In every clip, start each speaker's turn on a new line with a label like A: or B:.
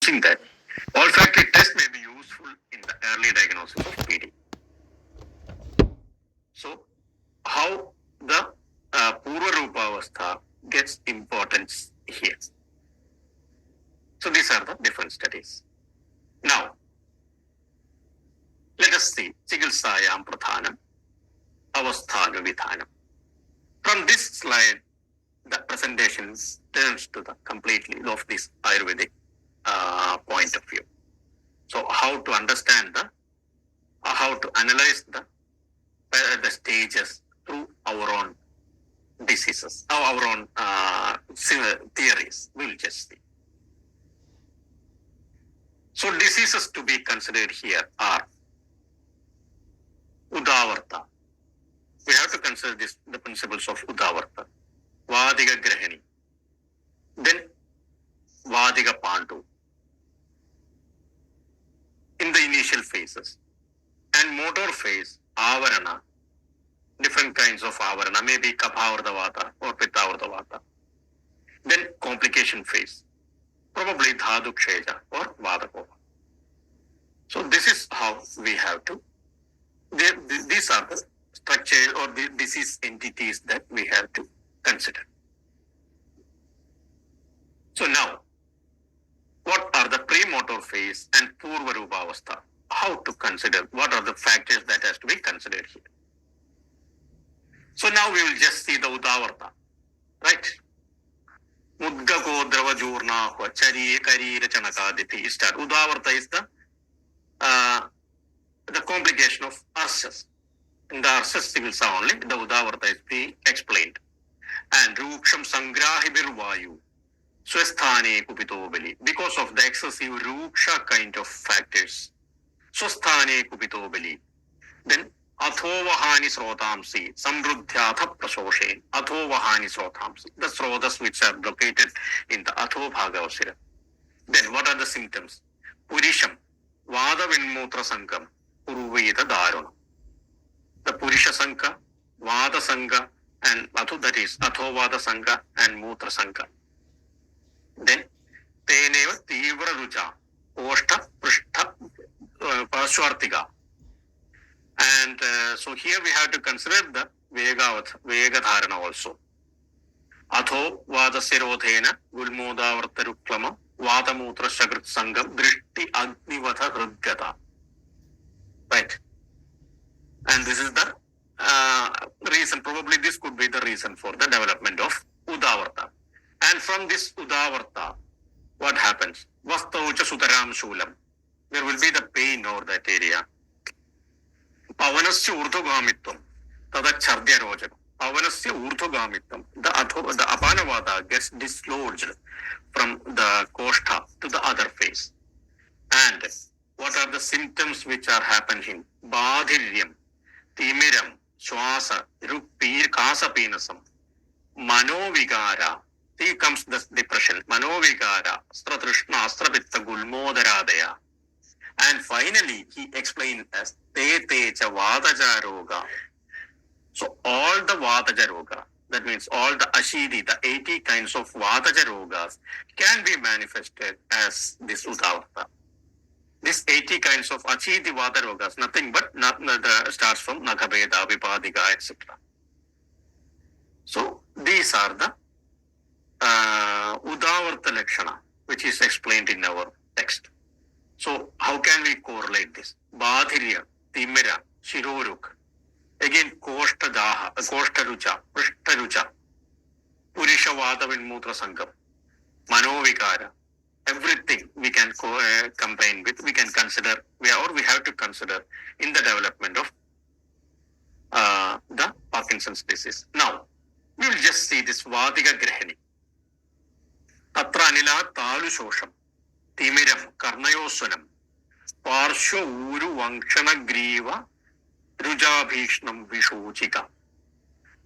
A: that olfactory test may be useful in the early diagnosis of PD. So, how the Purva Rupavastha gets importance here. So, these are the different studies. Now, let us see Chikilsayam Pradhanam, Avasthana Vidhanam. From this slide, the presentation turns to the completely of this Ayurvedic point of view. So, how to understand how to analyze the stages through our own diseases, our own theories. We'll just see. So, diseases to be considered here are Udavarta. We have to consider the principles of Udavarta. Vadiga Grahani. Then Vadiga Pandu. In the initial phases. And motor phase, Avarana. Different kinds of Avarana, maybe Kaphavardavata or Pittavardavata. Then complication phase, probably Dhadu Ksheja or Vadakova. So this is how we have to, these are the structure or the disease entities that we have to consider. So now, what are the premotor phase and Purva Rupavastha? How to consider, what are the factors that has to be considered here? So now we will just see the Udavarta, right? Mudgako Dravajurna Chari Karira Chanakaditi start. Udavarta is the complication of ulcers. In the ulcers Chikitsa only, the Udavarta is being explained. And Ruksham Sangrahibir Vayu, Swasthane Kupitobali, because of the excessive Ruksha kind of factors. Swasthane Kupitobali. Then Athovahani Srotamsi, Samruddhyatha Prasoshe, Athovahani Srotamsi, the Srotas which are located in the Atho Bhagavasira. Then what are the symptoms? Purisham, Vada Vinmutra Sankam, Puruveda Daruna. The Purisha Sanka, Vada Sanka, and Atho, that is Athovada Sanka and Mutra Sanka. Then Teneva Tivra Ruja, Oshta Prishta Parshwartika. And so here we have to consider the Vega Dharana also. Atho Vada Sirodhena, Gulmoda Vartaruklama, Vada Mutra Shagrat Sangam, Drishti Agnivata Rudgata. Right. And this is the reason, probably this could be the reason for the development of Udavarta. And from this Udavarta, what happens? Vastaucha Sutaram Shulam. There will be the pain over that area. Pavanasya Urdhogamitvam, Tada Chardya Rojam. Pavanasya Urdhogamitvam, the Apanavada gets dislodged from the Koshtha to the other face. And what are the symptoms which are happening? Badhiryam, Timiram, Swasa, Rupir, Kasa Penasam, Manovigara. Here comes the depression. Manovigara, Stratrishna, Astrapitta, Gulmodaradaya. And finally, he explained as Te Techa Vadaja Roga. So all the Vadaja Roga, that means all the Ashidi, the 80 kinds of Vadaja Rogas can be manifested as this Udavarta. This 80 kinds of Achidi Vada Rogas, nothing but starts from Nakabeda, Vipadika, etc. So these are the Udavarta Lakshana, which is explained in our text. So how can we correlate this? Badhirya, Timira, Shiroruk. Again, Koshta Daha, Koshta Rucha, Prishta Rucha, Purisha Vada Vinmutra Sangam, Manovikara. Everything we can combine with, we can consider, we have to consider in the development of the Parkinson's disease. Now, we will just see this Vadiga Grahani. Tatra Anila Talu Shosham. Timiram, Karnayosunam, Parsho Uru Vankshana Griva, Rujabhishnam Vishuchika.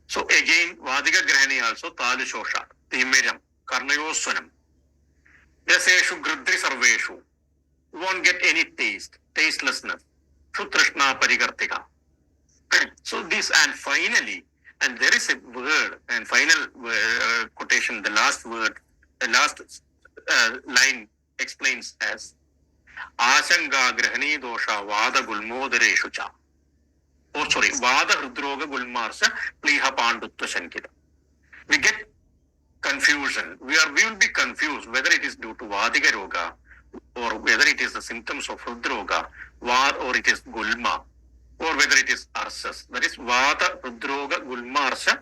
A: So again, Vadiga Grahani also, Talu Shosha, Timiram, Karnayosunam. Yaseshu Grudri Sarveshu. You won't get any taste, tastelessness. Sutrishna Parigartika. So this, and finally, and there is a word, and final quotation, the last word, the last line explains as Ashanga Grahani Dosha Vada Gulmodareshu Cha. Oh, sorry, Vada Hridroga Gulmarsha Pliha Pandutva Shankita. We get confusion. We will be confused whether it is due to Vadiga Roga or whether it is the symptoms of Hridroga, or it is Gulma, or whether it is Arsas. That is Vata, Hridroga, Gulmarsha,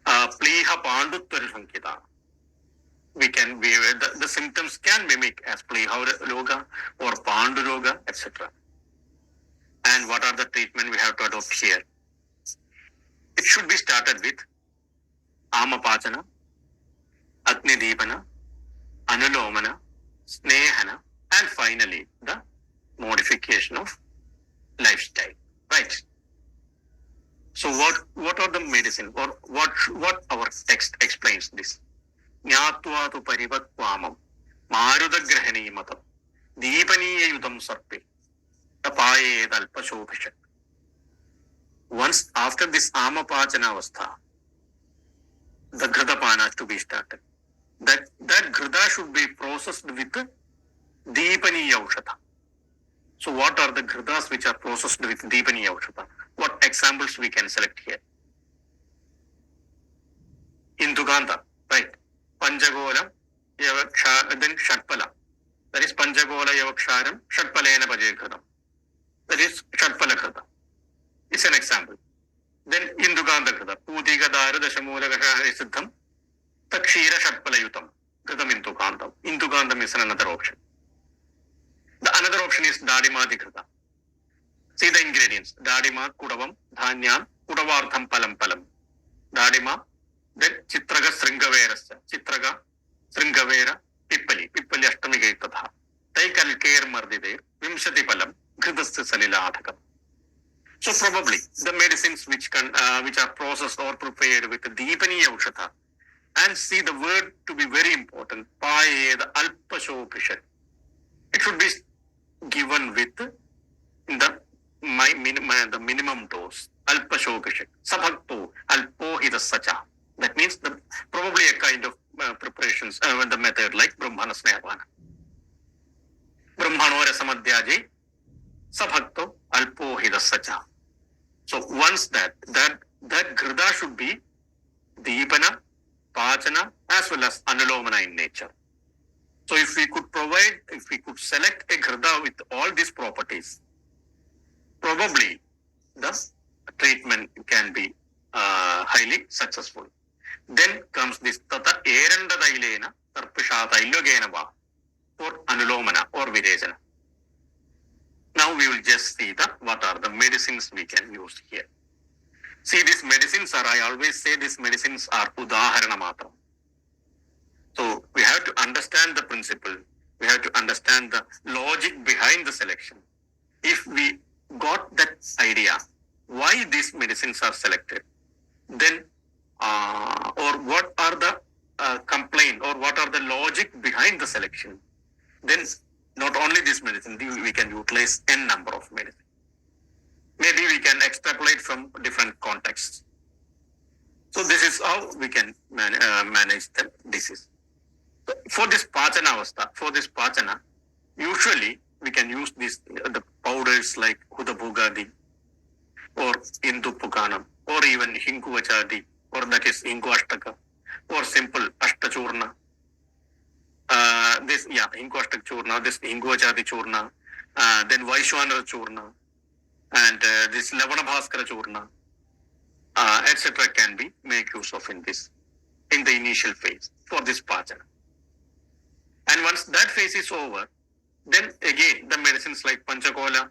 A: Pliha Pandutva Shankita. The symptoms can mimic as Pliha Roga or Pandu Roga, etc. And what are the treatment we have to adopt here? It should be started with Amapachana, Agni Deepana, Anulomana, Snehana, and finally the modification of lifestyle. Right. So what are the medicine, or what our text explains this? Jnatva tu parivattvamam marudagrahani matam deepaniya yudam sarpe tapaye dalpashobhishat. Once after this Amapachana avastha, the Gridapana is to be started. That Grida should be processed with Deepani Yaushata. So what are the Gridas which are processed with Deepani Yaushata? What examples we can select here? Induganda, right? Panchagola, then Shatpala. That is Panchagola Yavaksharam, Shatpalena Bajekradam. That is Shatpala Krita. It's an example. Then Induganda Krita, Udigadara, Dashamula Siddham, Takshira Shatpalayutam, Kritam Indugandam. Indugandam is another option. The another option is Dadimadi Krita. See the ingredients. Dadima, Kudavam, Dhanyam, Kudavartham Palam Palam. Dadima, then Chitraga Sringaverasya. Chitraga, Sringavera, Pippali. Pippali Ashtami Gaitadha. Taikal Kair Mardide, Vimshati Palam, Kridasya Salila Athakam. So probably the medicines which are processed or prepared with the Deepani Yaushata, and see the word to be very important, Paye, the Alpashobhishat. It should be given with the minimum dose, Alpashobhishat. Sabhakto, Alpohida Sacha. That means probably a kind of preparations, the method like Brahmana Snehapana. Brahmanora Samadhyaji, Sabhakto, Alpohida Sacha. So once that Grida should be Deepana, Pachana, as well as Anulomana in nature. So if we could select a Grida with all these properties, probably the treatment can be highly successful. Then comes this Tata Eranda Dailena, Tarpishata Illogenava, or Anulomana or Virejana. Now we will just see what are the medicines we can use here. See, these medicines I always say these medicines are Udaharana Matram. So we have to understand the principle. We have to understand the logic behind the selection. If we got that idea, why these medicines are selected, then or what are the complaint or what are the logic behind the selection, then not only this medicine, we can utilize n number of medicine. Maybe we can extrapolate from different contexts. So this is how we can manage the disease. For this Pachana, usually we can use the powders like Hudabhugadi or Indu Pukanam or even Hinguvachadi, or that is Hingu Ashtaka, or simple Ashtachurna. Hingu Ashtak Churna, this Hinguvachadi Churna, then Vaishwanara Churna, and this Lavana Bhaskara Churna, etc. can be make use of in the initial phase for this Pachana. And once that phase is over, then again the medicines like Panchakola,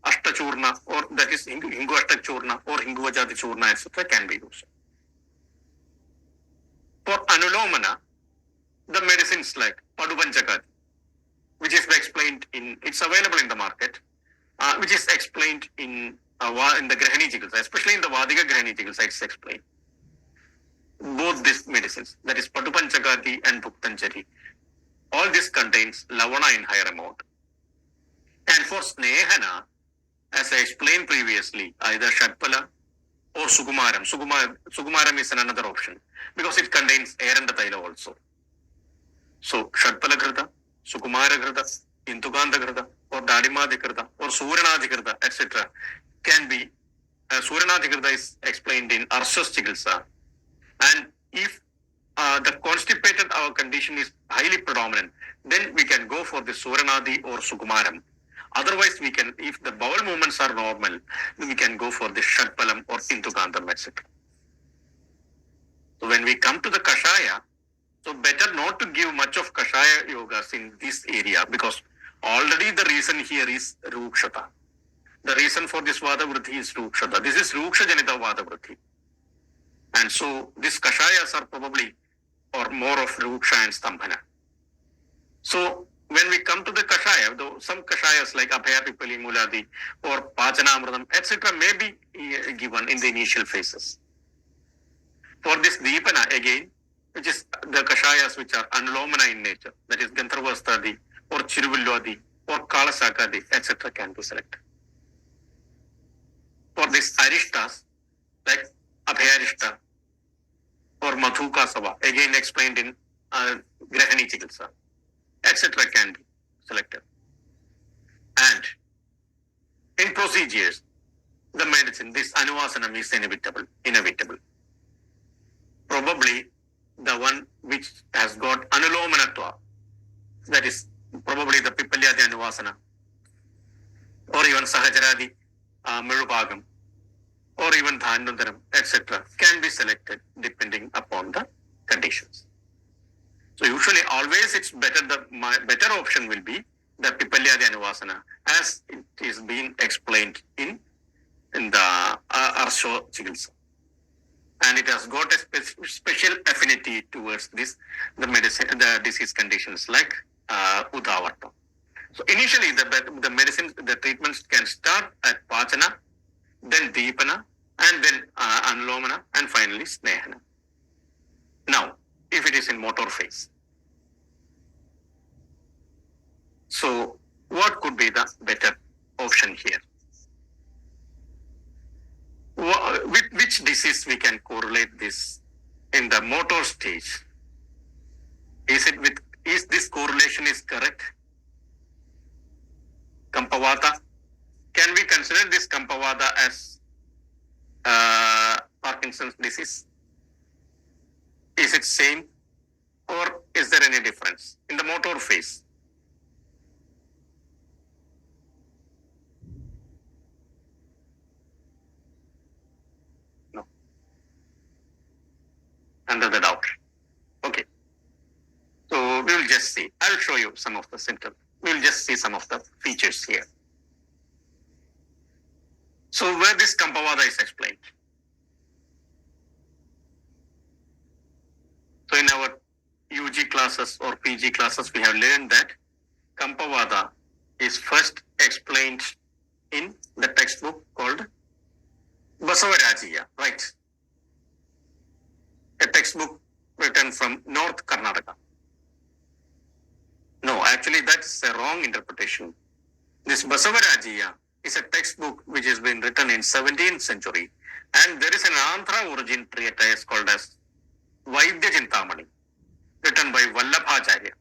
A: Ashtachurna, or that is Hingu Ashtak Churna or Hinguvachadi Churna, etc. can be used. For Anulomana, the medicines like Padupanchakati, which is explained it's available in the market, which is explained in the Grahani Chikitsa, especially in the Vadiga Grahani Chikitsa, it's explained. Both these medicines, that is Padupanchakati and Bhuktanjari, all this contains Lavana in higher amount. And for Snehana, as I explained previously, either Shatpala or Sukumaram. Sukumaram is another option because it contains Eranda Taila also. So Shatpala Krita, Sukumarakrita, Indugandakrita, or Dadimadikrita, or Suranadikrita, etc. can be, Suranadikrita is explained in Arshas Chikitsa. And if the constipated our condition is highly predominant, then we can go for the Suranadi or Sukumaram. Otherwise, we can, if the bowel movements are normal, then we can go for the Shatpalam or Indugandam, etc. So when we come to the Kashaya, so better not to give much of Kashaya yogas in this area, because already the reason here is Rukshata. The reason for this Vada Vriddhi is Rukshata. This is Ruksha Janita Vada Vriddhi. And so these Kashayas are probably or more of Ruksha and Stambhana. So when we come to the Kashaya, though some Kashayas like Abhaya Pipali Muladi or Pachanamradam, etc. may be given in the initial phases. For this Deepana again, which is the Kashayas which are Anulomana in nature, that is Gantharvastadi or Chiruvilladi or Kalasakadi, etc. can be selected. For this Arishtas, like Abhayarishta or Madhuka Sava, again explained in Grahani Chikitsa, etc. can be selected. And in procedures, the medicine, this Anuvasanam is inevitable. Probably the one which has got Anulomanatva, that is probably the Pipalyadi Anuvasana, or even Sahajaradi Mirubhagam, or even Dhanundaram, etc., can be selected depending upon the conditions. So usually always it's better, my better option will be the Pipalyadi Anuvasana as it is being explained in the Arsho Chikitsa. And it has got a special affinity towards this, the medicine, the disease conditions like Udavarta. So initially the medicine, the treatments can start at Pachana, then Deepana, and then Anulomana, and finally Snehana. Now, if it is in motor phase. So what could be the better option here? With which disease we can correlate this in the motor stage? Is this correlation is correct? Kampavata. Can we consider this Kampavata as Parkinson's disease? Is it same, or is there any difference in the motor phase? No. Under the doubt. Okay. So we will just see. I will show you some of the symptoms. We will just see some of the features here. So where this Kampavada is explained. So in our UG classes or PG classes, we have learned that Kampavada is first explained in the textbook called Basavarajiya, right? A textbook written from North Karnataka. No, actually that's a wrong interpretation. This Basavarajiya is a textbook which has been written in 17th century, and there is an Andhra origin treatise called as Vaidya Chintamani, written by Vallabhacharya,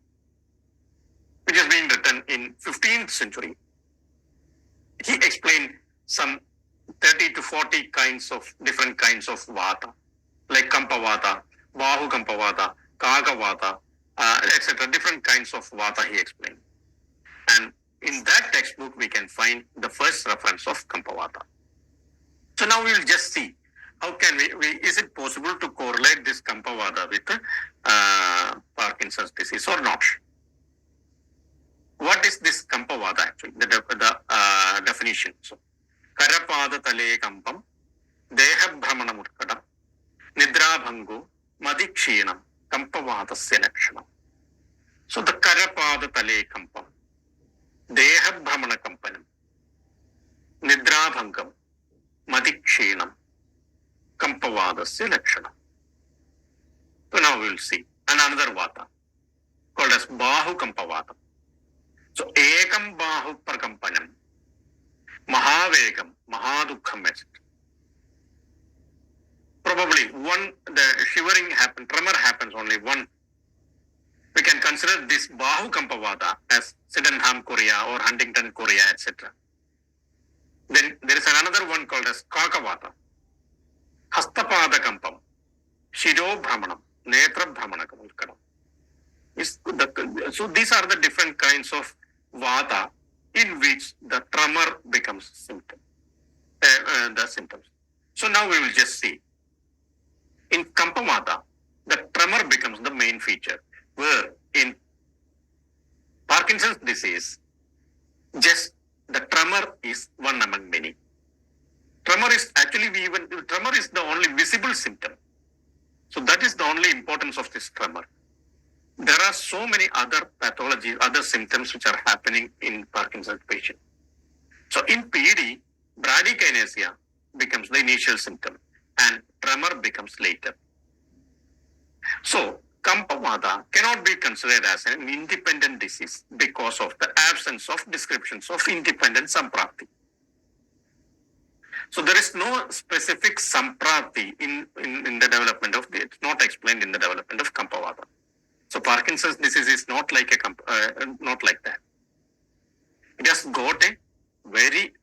A: which has been written in 15th century. He explained some 30 to 40 different kinds of Vata, like Kampavata, Bahu Kampavata, Kagavata, etc. Different kinds of Vata he explained. And in that textbook, we can find the first reference of Kampavata. So now we will just see how can is it possible to correlate this Kampavata with Parkinson's disease or not? What is this Kampavata actually? The definition. So, Karapada Tale Kampam, Deha Brahmana Mutkada, Nidra Bhango, Madikshinam, Kampavata Selekshanam. So the Karapada Tale Kampam, Deha Brahmana Kampanam, Nidra Bhangam, Madikshinam, Kampavada Selekshanam. So now we will see another Vata called as Bahu Kampavata. So Ekam Bahu Prakampanam, Mahavegam, Mahadukham, etc. Probably the shivering happens, tremor happens only one We can consider this Bahu Kampavada as Sydenham Korea or Huntington Korea, etc. Then there is another one called as Kakavada, Hastapada Kampam, Shiro Brahmanam, Netra Brahmanakam. So these are the different kinds of Vata in which the tremor becomes symptom, the symptoms. So now we will just see. In Kampavada, the tremor becomes the main feature, where in Parkinson's disease, just the tremor is one among many. Tremor is the only visible symptom. So that is the only importance of this tremor. There are so many other pathologies, other symptoms which are happening in Parkinson's patient. So in PD, bradykinesia becomes the initial symptom and tremor becomes later. So Kampavada cannot be considered as an independent disease because of the absence of descriptions of independent samprati. So there is no specific samprati in the development of it's not explained in the development of Kampavada. So Parkinson's disease is not like not like that. It has got a very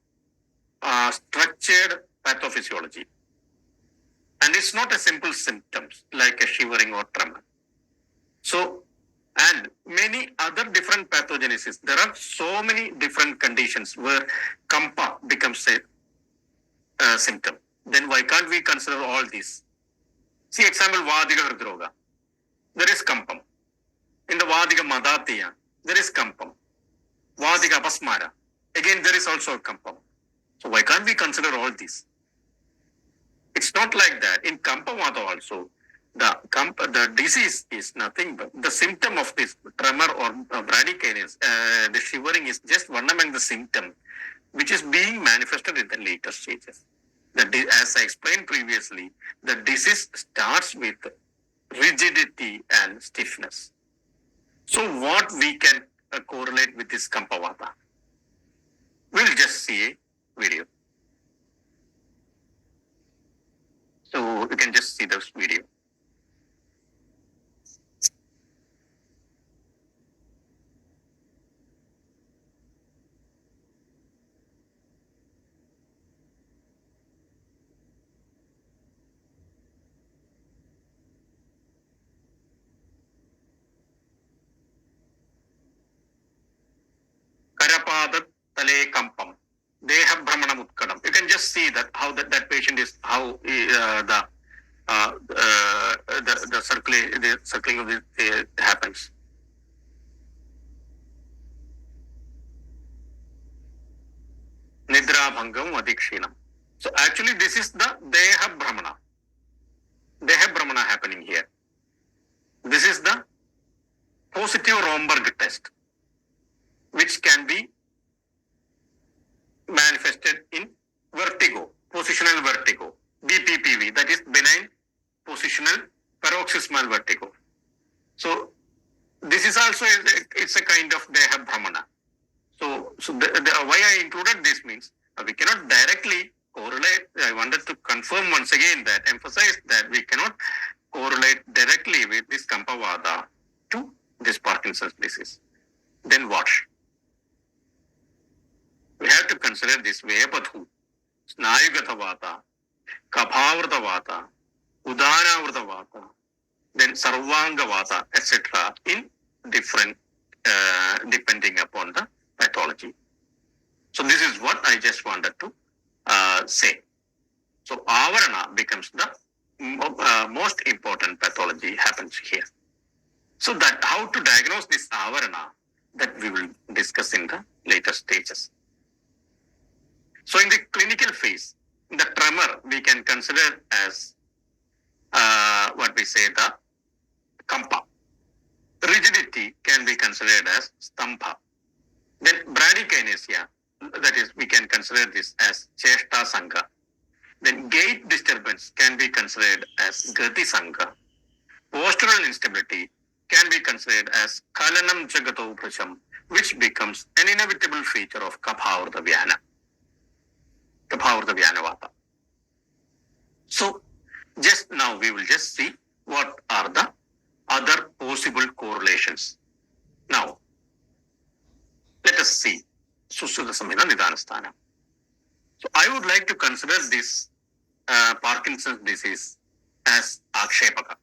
A: structured pathophysiology, and it's not a simple symptoms like a shivering or tremor. So, and many other different pathogenesis. There are so many different conditions where Kampa becomes a symptom. Then why can't we consider all these? See, example, Vadiga Hridroga. There is Kampam. In the Vadiga Madatiya, there is Kampam. Vadiga Apasmara. Again, there is also a Kampam. So why can't we consider all these? It's not like that. In Kampavada also, the disease is nothing but the symptom of this tremor or bradykinesia. The shivering is just one among the symptom which is being manifested in the later stages. As I explained previously, the disease starts with rigidity and stiffness. So what we can correlate with this Kampavada? We'll just see a video. So you can just see this video. Karapada Tale Kampam, Deha Brahmana Mutkadam. You can just see that how that patient is, how the circling of it happens. Nidra Bhangam Vadikshinam. So actually this is the Deha Brahmana. Deha Brahmana happening here. This is the positive Romberg test, which can be manifested in vertigo, positional vertigo, BPPV, that is benign positional paroxysmal vertigo. So this is also it's a kind of Deha Brahmana. So why I included this means we cannot directly correlate. I wanted to confirm once again that, emphasize that we cannot correlate directly with this Kampavada to this Parkinson's disease. Then what? We have to consider this Vepathu, Snayugata Vata, Kaphavrata Vata, Udanavrata Vata, then Sarvanga Vata, etc. in different, depending upon the pathology. So this is what I just wanted to say. So Avarana becomes the most important pathology happens here. So that how to diagnose this Avarana, that we will discuss in the later stages. So in the clinical phase, the tremor we can consider as what we say the Kampa. Rigidity can be considered as Stambha. Then bradykinesia, that is, we can consider this as Cheshta Sangha. Then gait disturbance can be considered as Gati Sangha. Postural instability can be considered as Kalanam Jagato Prasham, which becomes an inevitable feature of Kaphavrata Vyana. Kaphavrata Vyana Vata. So just now we will just see what are the other possible correlations. Now, let us see Sushruta Samhita Nidhanasthana. So I would like to consider this Parkinson's disease as Akshepaka.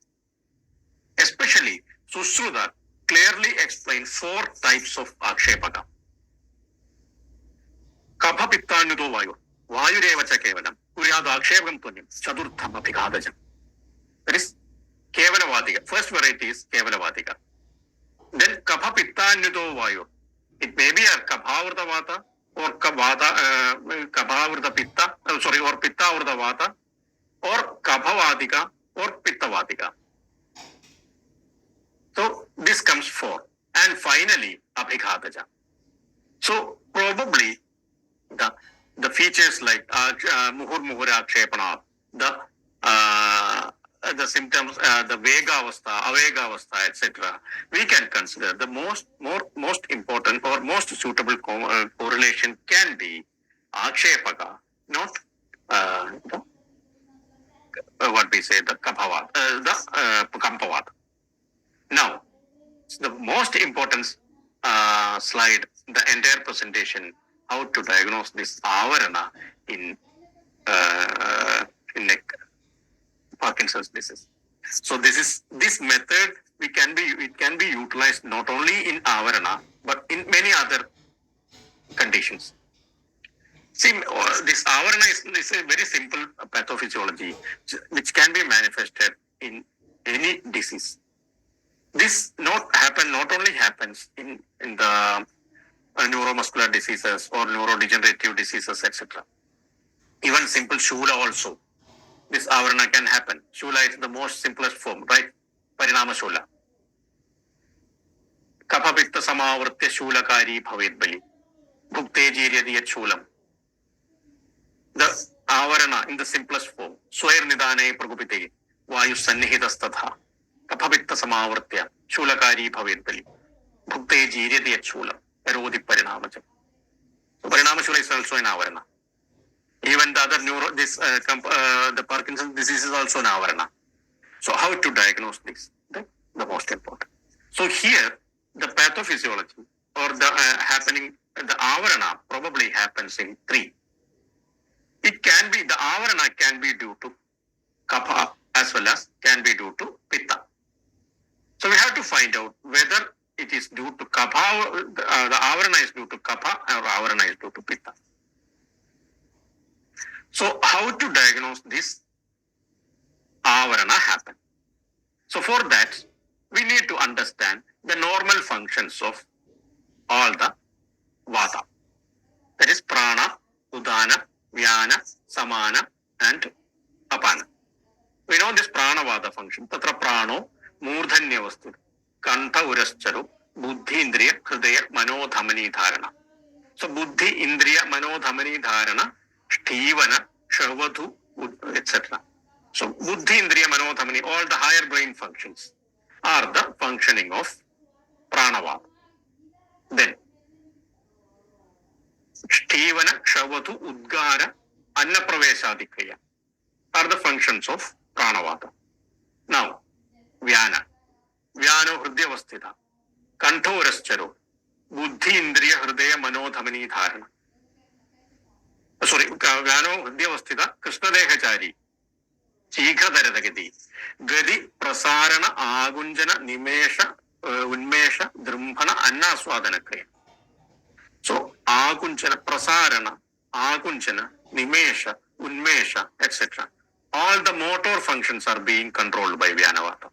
A: Especially, Sushruta clearly explained 4 types of Akshepaka. Kapha Pittanuto Vayu, Vayureva cha Kevalam, Kuryad Akshepakam Tunyam, Chaturtham Abhighadajam. That is Kevalavadika. First variety is Kevalavadika. Then Kapha Pittanuto Vayu. It may be a Kaphavrta Vata or Kaphavrta Pitta, or Pittavrta Vata, or Kaphavadika or Pittavadika. So this comes 4. And finally, Abhighataja. So probably the features like Muhur Akshepana, the symptoms, the Vegavastha, Avegavastha, etc., we can consider the most important or most suitable correlation can be Akshepaka, not what we say, the Kaphavat, the Kampavat. Now, the most important slide, the entire presentation, how to diagnose this avarana in Parkinson's disease. So this method it can be utilized not only in avarana but in many other conditions. See, this avarana is a very simple pathophysiology which can be manifested in any disease. This not only happens in the neuromuscular diseases or neurodegenerative diseases, etc. Even simple Shula also, this avarana can happen. Shula is the most simplest form, right? Parinama Shula. Kapha Pitta Samavartya Shulakari Bhavet Bali. Bhukte Jiryadiyat Shulam. The avarana in the simplest form. Swair Nidane Pragupite. Vayu Sannihidastatha. Kapha Pitta Samavartya Shulakari Bhavet Bali. Bhukte Jiryadiyat Shulam. Erodi Parinamajam. So Parinama Shula is also an avarana. Even the other the Parkinson's disease is also an avarana. So how to diagnose this? The most important. So here, the pathophysiology or the the avarana probably happens in 3. It can be, the avarana can be due to kapha as well as can be due to pitta. So we have to find out whether it is due to kapha, the avarana is due to kapha or avarana is due to pitta. So how to diagnose this avarana happen? So for that, we need to understand the normal functions of all the vata. That is prana, udana, vyana, samana and apana. We know this prana vata function. Tatra prano, murdhanya vastu, kantha urascharu, buddhi indriya, hridaya, manodhamani dharana. So buddhi, indriya, manodhamani dharana, Sthivana, Shavadhu, etc. So buddhi, indriya, manodhamani, all the higher brain functions are the functioning of pranavata. Then Sthivana, Shavadhu, Udgara, Annapraveshadikriya are the functions of pranavata. Now, Vyana. Vyano hridyavasthita. Kantho rascharu. Buddhi, indriya, hridaya, manodhamani dharana. Vyano hridyavasthita. Krishnadehachari. Chikhadaragati. Gadi, prasarana, agunjana, nimesha, unmesha, drumbhana, annaswadana kriya. So, agunjana, prasarana, agunjana, nimesha, unmesha, etc. All the motor functions are being controlled by Vyanavata.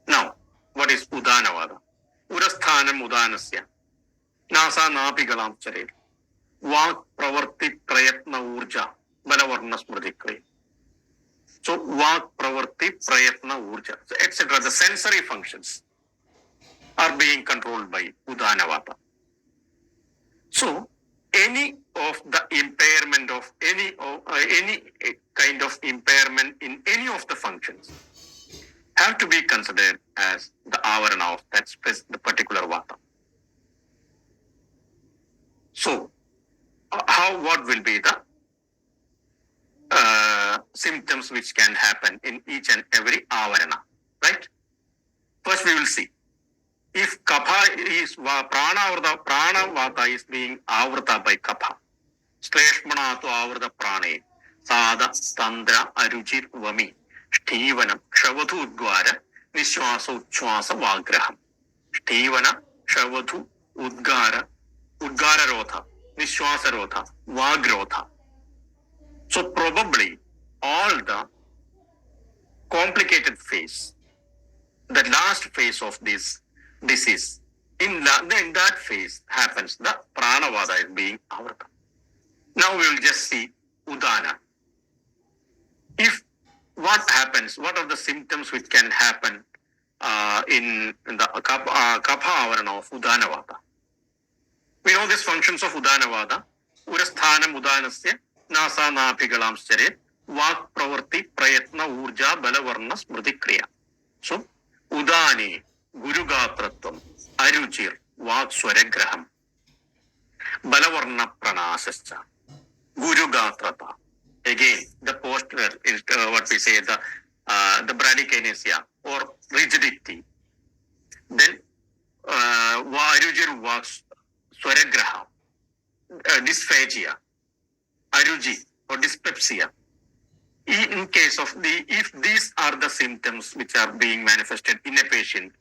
A: Now, what is Udanavada? Urasthanam Udanasya. Nasa Napigalam Charir. Vak Pravarti Prayatna Urja. Balavarna Smridikri. So, Vak Pravarti Prayatna Urja, etc. The sensory functions are being controlled by Udanavata. So, any of the impairment of any kind of impairment in any of the functions have to be considered as the avarana of that the particular vata. So, what will be the symptoms which can happen in each and every avarana, right? First we will see. If kapha is pranavata is being avrata by kapha. Shleshmana to avrata prane. Sada, Tandra, Aruchir, Vami, Stivana, Shavatu Udgara, Nishwasa Uchwasa Vagraham. Stivana, Shavatu, Udgara, Udgara Rotha, Nishwasa Rotha, Vagrotha. So probably all the complicated phase, the last phase of this disease, in that phase happens, the pranavada is being avrata. Now we will just see Udana. If what happens, what are the symptoms which can happen in the kapha avarana of Udanavada? We know these functions of Udanavada. Urasthanam Udanasya, Nasa Napigalam Stere, Vak Pravarti, Prayatna, Urja, Balavarna, Smriti Kriya. So, Udani, Gurugatratvam, Aruchir, Vak Swaregraham, Balavarna Pranasascha, Gurugatrata. Again, the postural is what we say, the bradykinesia or rigidity. Then, Arujir Vak Swaregraha, dysphagia, aruji or dyspepsia. In case of if these are the symptoms which are being manifested in a patient,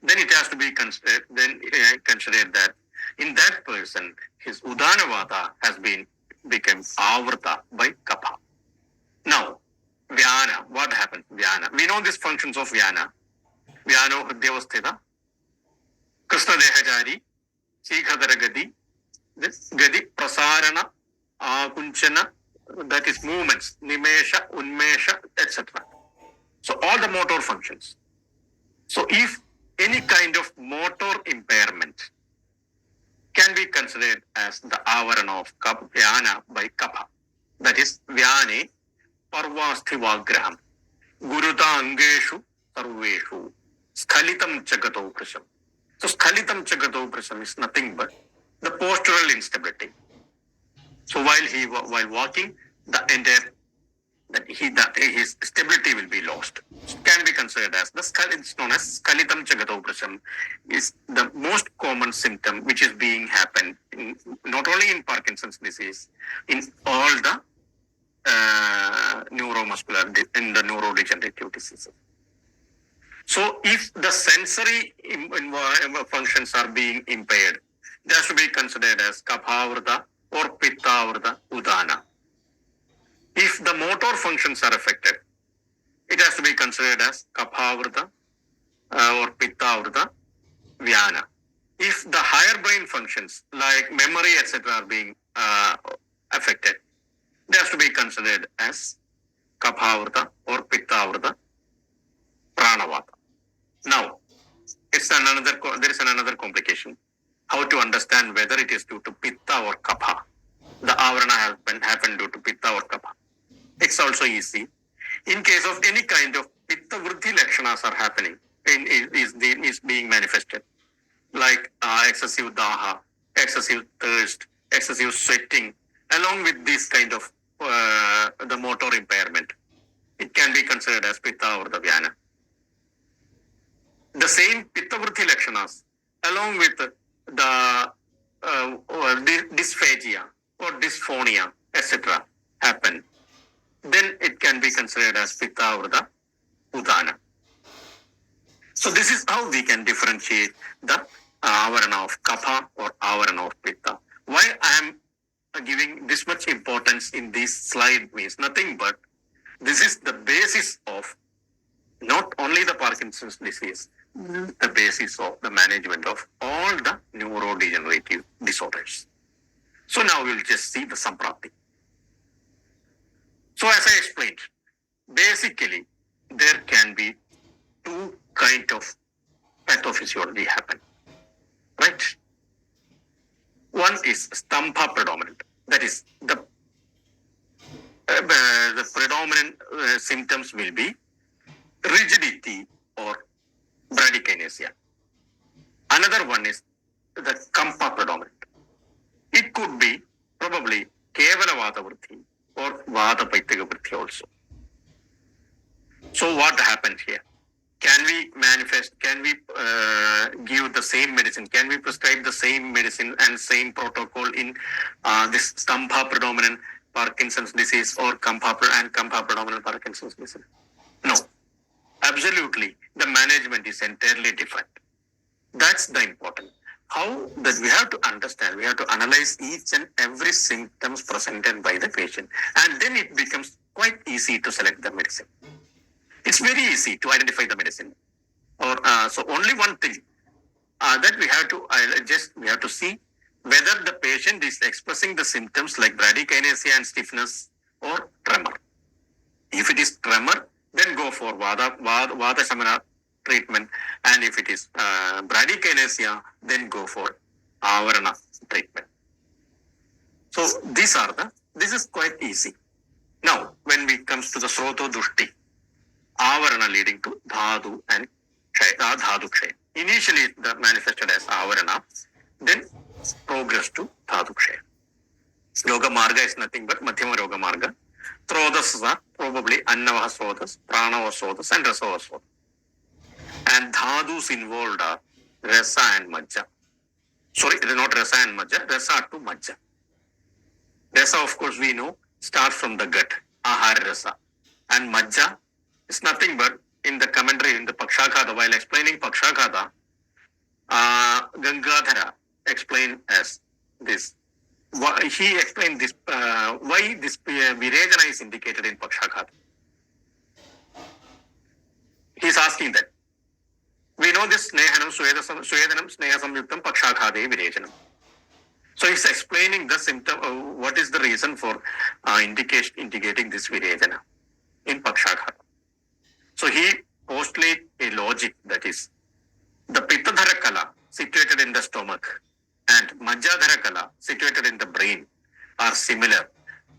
A: then it has to be considered. Then consider that in that person, his Udanavata has become avrata by kapha. Now, Vyana, what happens? Vyana. We know these functions of Vyana. Vyano Hridyavasthita, Krishna Dehajari, Shikhadara Gadi, Gadi Prasarana, Kunchana, that is movements, Nimesha, Unmesha, etc. So all the motor functions. So if any kind of motor impairment can be considered as the avarana of Vyana by kapha. That is Vyane Parvasthi Guruta Angeshu Sarveshu Skhalitam Chagato Prasham. So Skhalitam Chagato Prasham is nothing but the postural instability. So while walking, the entire his stability will be lost. It can be considered as it's known as Skhalitam Chagato Prasham is the most common symptom which is being happened not only in Parkinson's disease, in all the neuromuscular and the neurodegenerative diseases. So if the sensory functions are being impaired, they should be considered as kaphavrata or pittavrata udana. If the motor functions are affected, it has to be considered as kaphavrata or pittavrata vyana. If the higher brain functions like memory etc. are being affected, they have to be considered as kaphavrata or pittavrata pranavata. Now, there is another complication. How to understand whether it is due to pitta or kapha. The avarana happened due to pitta or kapha. It's also easy. In case of any kind of pitta vruddhi lakshanas are happening, is being manifested, like excessive daha, excessive thirst, excessive sweating, along with this kind of the motor impairment, it can be considered as pitta or the vyana. The same pitta vruddhi lakshanas, along with the dysphagia or dysphonia, etc., happen, then it can be considered as pitta or the udana. So this is how we can differentiate the avarana of kapha or avarana of pitta. Why I am giving this much importance in this slide means nothing but this is the basis of not only the Parkinson's disease, the basis of the management of all the neurodegenerative disorders. So now we'll just see the samprapti. So as I explained, basically there can be two kinds of pathophysiology happen, right? One is stambha predominant, that is the predominant symptoms will be rigidity or bradykinesia. Another one is the kampa predominant. It could be probably kevala vata vritti or vata paitaka vritti also. So what happened here? can we manifest, can we give the same medicine, can we prescribe the same medicine and same protocol in this Stambha predominant Parkinson's disease or Kampa predominant Parkinson's disease? No, absolutely. The management is entirely different. That's the important. How that we have to understand, we have to analyze each and every symptoms presented by the patient, and then it becomes quite easy to select the medicine. It's very easy to identify the medicine. Or so only one thing that we have to see whether the patient is expressing the symptoms like bradykinesia and stiffness or tremor. If it is tremor, then go for Vata Shamana treatment, and if it is bradykinesia, then go for Avarana treatment. So this is quite easy. Now, when it comes to the Sroto Dushti, Avarana leading to Dhadu and Dhadu Kshaya. Initially, it manifested as Avarana, then progress to Dhadu Kshaya. Yoga Marga is nothing but Madhyama Yoga Marga. Srodhas are probably Annavaha Srodhas, Pranava Srodhas, and Rasava Srodhas. And Dhadus involved are Rasa and Majja. Sorry, not Rasa and Majja, Rasa to Majja. Rasa, of course, we know, starts from the gut, Ahara Rasa. And Majja is nothing but, in the commentary, in the Pakshakata, while explaining Pakshakata, Gangadhara explained as this. He explained this, why this Virejana is indicated in Pakshakata. He is asking that. We know this Snehanam, Swedanam, Sneha Samyuktam, Pakshakade, Virejanam. So he's explaining the symptom, what is the reason for indicating this Virejana in Pakshakata. So he postulates a logic, that is, the Pittadhara Kala situated in the stomach and Majjadhara Kala situated in the brain are similar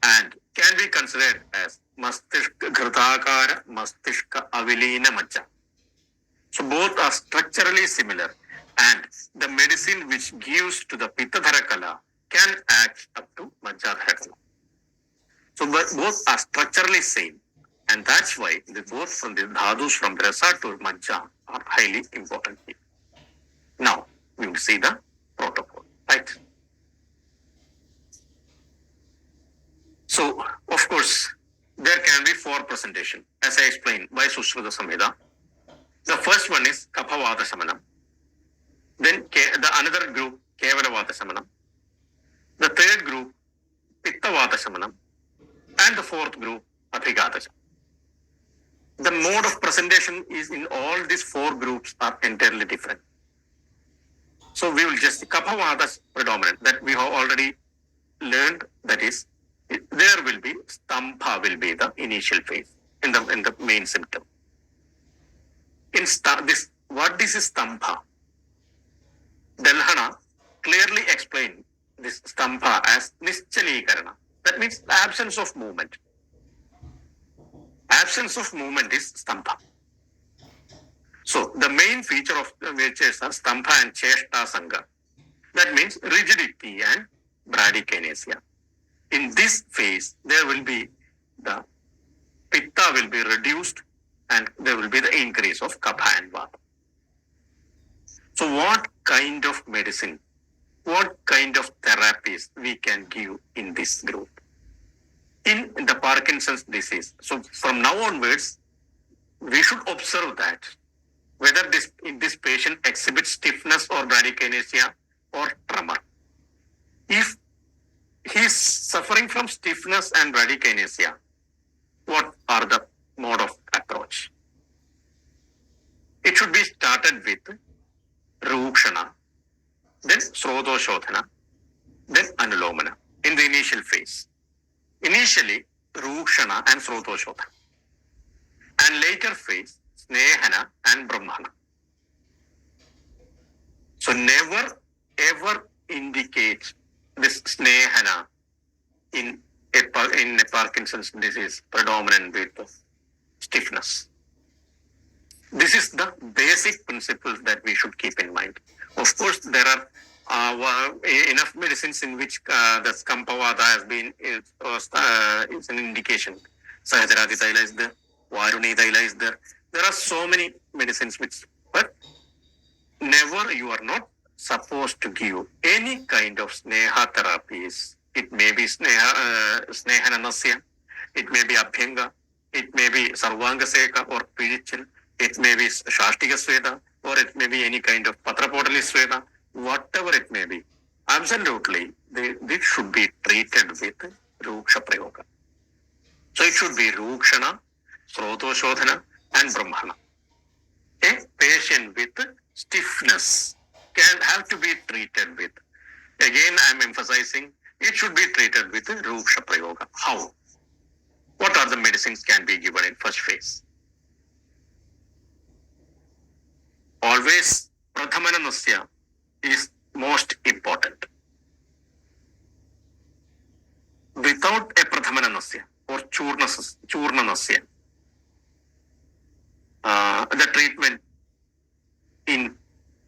A: and can be considered as Mastishka Ghrutakara, Mastishka Avilina Majja. So both are structurally similar, and the medicine which gives to the Pittadhara Kala can act up to Majjadhara Kala. So both are structurally same, and that's why both from the Dhadus from Rasa to Majja are highly important. Now we will see the protocol, right? So of course there can be 4 presentation, as I explained by Sushruta Samhita. The first one is Kaphavata Shamanam. Then the another group, Kevalavata Shamanam. The third group, Pittavata Shamanam. And the fourth group, Abhigata Shamanam. The mode of presentation is in all these 4 groups are entirely different. So we will just, Kaphavata predominant, that we have already learned, that is, there will be, Stambha will be the initial phase in the main symptom. In what this is Stambha? Delhana clearly explained this Stambha as Nischalikarana. That means the absence of movement. Absence of movement is Stambha. So the main feature of which is Stambha and Cheshta Sangha. That means rigidity and bradykinesia. In this phase, there will be the Pitta will be reduced, and there will be the increase of Kapha and Vata. So what kind of medicine, what kind of therapies we can give in this group? In the Parkinson's disease, so from now onwards, we should observe that whether this patient exhibits stiffness or bradykinesia or tremor. If he is suffering from stiffness and bradykinesia, what are the mode of approach? It should be started with Rukshana, then Srodoshodhana, then Anulomana in the initial phase. Initially, Rukshana and Srodoshodhana. And later phase, Snehana and Brahmana. So never ever indicate this Snehana in a Parkinson's disease predominant with stiffness. This is the basic principles that we should keep in mind. Of course, there are enough medicines in which the Skampavada has been is an indication. Sahajaradi Thaila is there, Varuni Thaila is there, There are so many medicines which, but never you are not supposed to give any kind of sneha therapies. It may be snehananasya, it may be abhyanga, it may be sarvanga seka or pirichal, it may be shashtika sweda, or it may be any kind of patrapodali sweda, whatever it may be. Absolutely, this should be treated with ruksha prayoga. So it should be rukshana, srodoshodhana, and brahmana. A patient with stiffness can have to be treated with. Again, I am emphasizing it should be treated with ruksha prayoga. How? What are the medicines can be given in first phase? Always prathamananasya is most important. Without a prathamananasya or churnanasya, the treatment in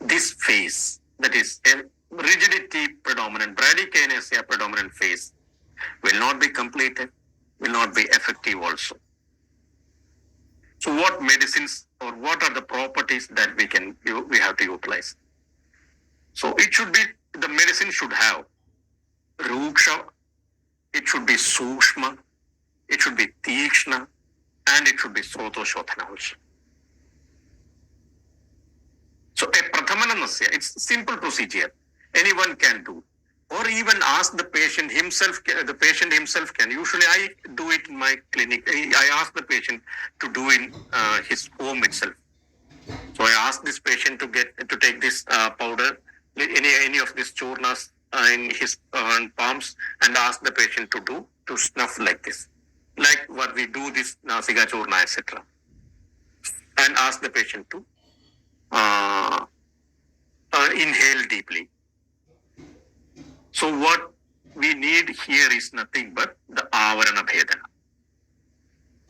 A: this phase, that is a rigidity predominant, bradykinesia predominant phase, will not be completed, will not be effective also. So what medicines or what are the properties that we have to utilize? So it should be, the medicine should have ruksha, it should be sukshma, it should be tikshna, and it should be srodoshodhana also. So a prathamananasya, it's simple procedure. Anyone can do. Or even ask the patient himself, can. Usually I do it in my clinic. I ask the patient to do in his home itself. So I ask this patient to take this powder, any of these churnas in his palms, and ask the patient to snuff like this. Like what we do this nasika churna, etc. And ask the patient to inhale deeply. So what we need here is nothing but the avarana bhedana.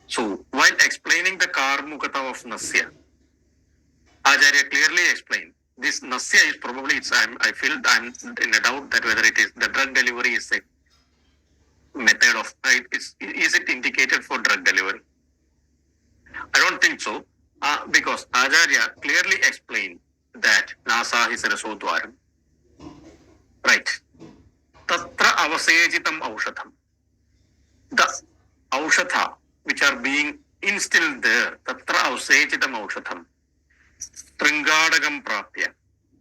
A: So while explaining the karmukata of nasya, Acharya clearly explained this nasya is probably, I feel I'm in a doubt that whether it is the drug delivery is a method of, is it indicated for drug delivery? I don't think so, because Acharya clearly explained that nasa is rasodwaram. Right. Tatra avasejitam aushadham. The aushadha which are being instilled there, tatra avasejitam aushadham. Sringadagam prapya,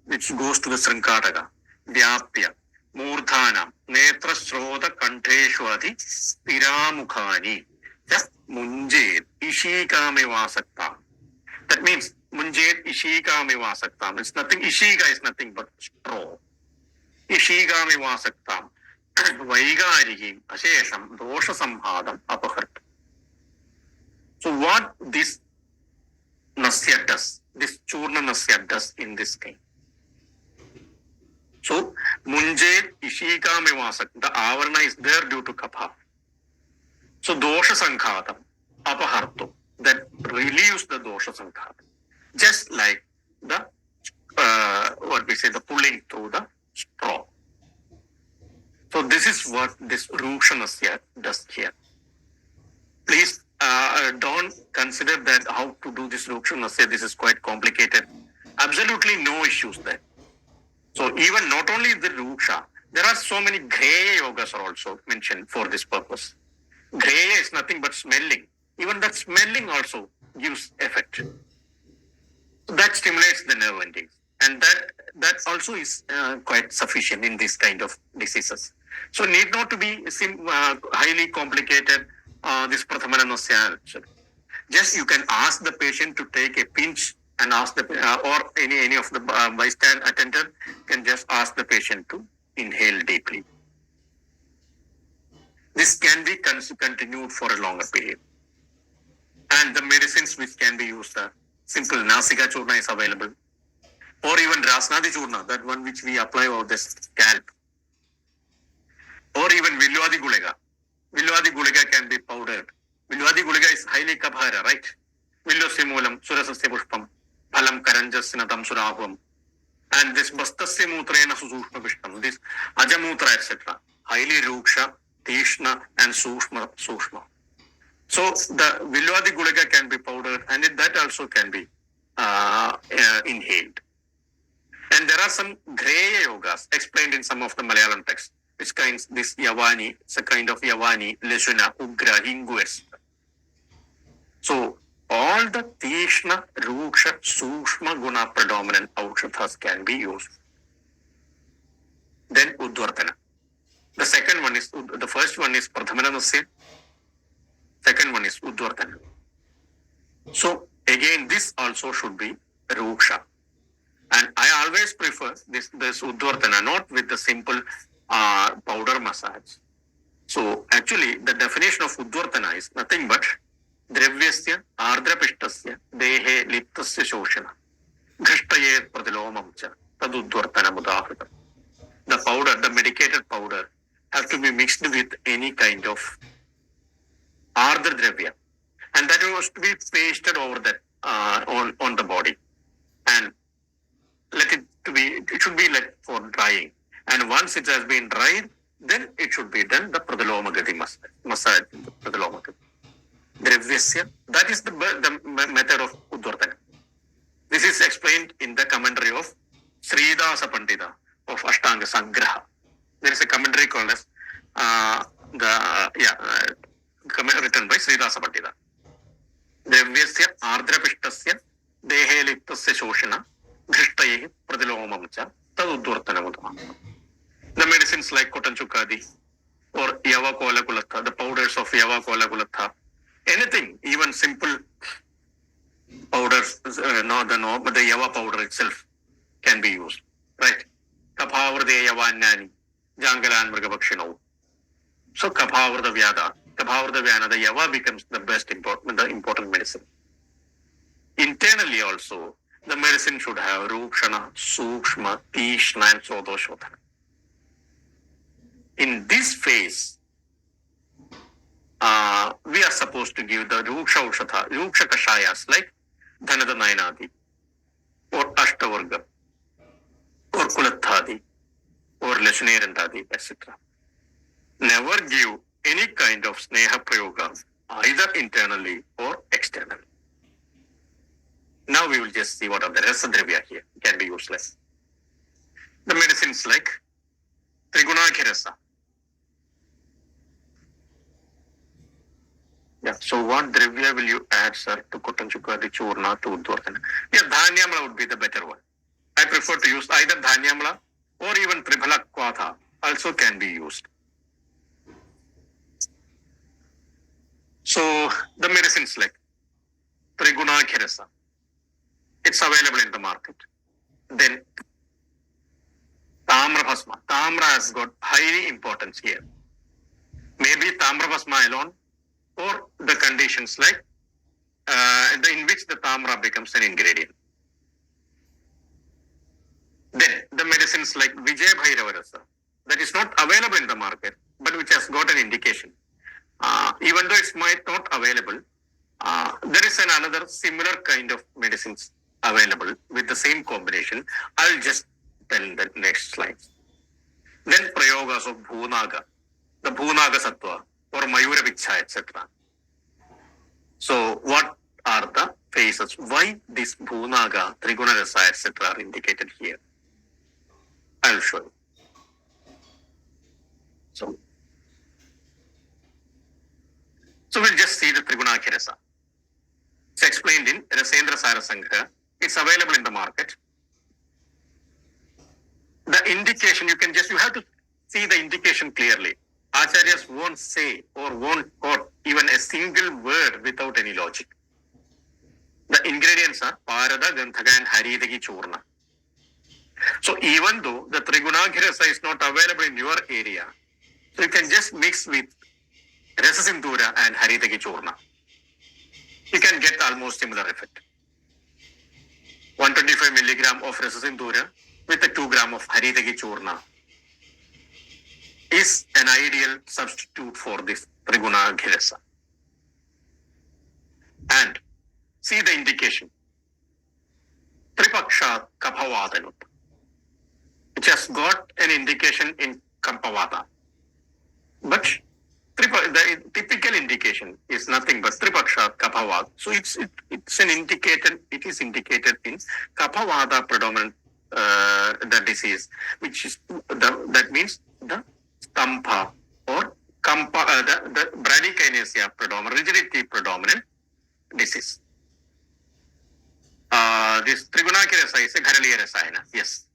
A: which goes to the Sringadaka, Vyapya, Murdhana, Netra Shroda Kanteshu Adi, Piramukhani, just Munjed, Ishikame Vasakta. That means Munjed Ishikame Vasakta. It's nothing, Ishika is nothing but straw. Ishikame Vasakta. Vaigarihim, Ashesham, Dosha Samhadam, Apahat. So what this nasya does, this churna nasya does in this case. So, munjed ishika mevasak, the avarana is there due to kapha. So, dosha sankhatam, apaharto, that relieves the dosha sankhatam. Just like the, the pulling through the straw. So, this is what this ruksha nasya does here. Please don't consider that how to do this ruksha nasya. This is quite complicated. Absolutely no issues there. So even not only the ruksha, there are so many greya yogas are also mentioned for this purpose. Greya is nothing but smelling. Even that smelling also gives effect. That stimulates the nerve endings, and that also is quite sufficient in this kind of diseases. So need not to be highly complicated. This prathamananasya. Just you can ask the patient to take a pinch and ask the or any of the bystander attendant can just ask the patient to inhale deeply. This can be continued for a longer period. And the medicines which can be used are simple nasika churna is available, or even rasnadi churna, that one which we apply over the scalp, or even Vilwadi guliga. Vilwadi guliga can be powdered. Vilwadi guliga is highly kabhara, right? Villasya moolam, surasasya pushpam, phalam karanjasya natam surahvam. And this bastasya mutrena susushma vishtam, this ajamutra, etc. Highly ruksha, tishna, and sushma. So the Vilwadi Gulika can be powdered, and that also can be inhaled. And there are some gray yogas explained in some of the Malayalam texts, which kinds this Yavani, it's a kind of Yavani, Leshuna, Ugra, Hingu, etc. So all the Tishna, Ruksha, Sukshma Guna predominant Aukshathas can be used. Then Udvartana. The second one is, the first one is Pradhamana Nasya, second one is Udvartana. So again, this also should be Ruksha. And I always prefer this Udvartana, not with the simple powder massage. So actually, the definition of Udvartana is nothing but Dravyasya Ardrapishtasya Dehe Liptasya Shoshana Ghrishtaye Pradilomam Cha Tadudvartana Mudahritam. The powder, the medicated powder, have to be mixed with any kind of Ardra Dravya. And that was to be pasted over that on the body. And let it to be, it should be like for drying. And once it has been dried, then it should be done the Pradalomagati massage, Pradalomagati. Dravyasya, that is the method of Udvartana. This is explained in the commentary of Sridasa Pandita of Ashtanga Sangraha. There is a commentary called as written by Sridasa Pandita. Dravyasya Ardrapishtasya Dehe Liptasya Shoshana Ghrishtaye Pradilomam Cha Tadudvartana Mudama. The medicines like Kotanchukadi or Yava Kola Kulatha, the powders of Yava Kola Kulatha, anything, even simple powders, but the Yava powder itself can be used, right? Kaphavrde Yavanyani, Jangalan Mrgabakshino. So Kaphavrda Vyada, the Yava becomes the important medicine. Internally also, the medicine should have Rukshana, Sukshma, Tishna, and Sodoshodhana. In this phase, we are supposed to give the Ruksha Ushatha, Ruksha Kashayas like Dhanada Nayanadi, or Ashtavarga, or Kulathadi, or Leshunerandadi, etc. Never give any kind of Sneha Prayoga, either internally or externally. Now we will just see what are the Rasadravya here can be useless. The medicines like Trigunakhirasa. Yeah, so what Dravya will you add, sir, to Kotanchukadi Churna to Udvartana? Yeah, Dhanyamala would be the better one. I prefer to use either Dhanyamala or even Tribhala Kwatha also can be used. So the medicines like Trigunakhirasa, it's available in the market. Then Tamra Bhasma. Tamra has got high importance here. Maybe Tamra Bhasma alone, or the conditions like in which the Tamra becomes an ingredient. Then the medicines like Vijay Bhairavarasa, that is not available in the market, but which has got an indication. Even though it might not available, there is another similar kind of medicines available with the same combination. I'll just tell the next slides. Then Prayogas of Bhunaga, the Bhunaga Sattva or Mayura Vichha, etc. So what are the phases? Why this Bhunaga, Triguna Rasa, etc. are indicated here? I'll show you. So we'll just see the Trigunakhirasa. It's explained in Rasendra Sara Sangraha. It's available in the market. The indication, you have to see the indication clearly. Acharyas won't say or won't quote even a single word without any logic. The ingredients are Parada, Gandhaga and Haridagi Churna. So even though the Trigunakhirasa is not available in your area, so you can just mix with Rasasindura and Haridagi Churna. You can get almost similar effect. 125 milligram of Rasasindura with a 2 gram of Haridagi Churna is an ideal substitute for this Trigunakhirasa. And see the indication. Tripaksha Kaphavadanu, which has got an indication in Kampavada. But The typical indication is nothing but Tripaksha Kaphavada. So it's an indicated. It is indicated in Kaphavada predominant the disease, which is that means the Stampa or Kampa, the bradykinesia predominant, rigidity predominant disease. This Trigunaki Rasa is a Gharaliya Rasayana. Yes.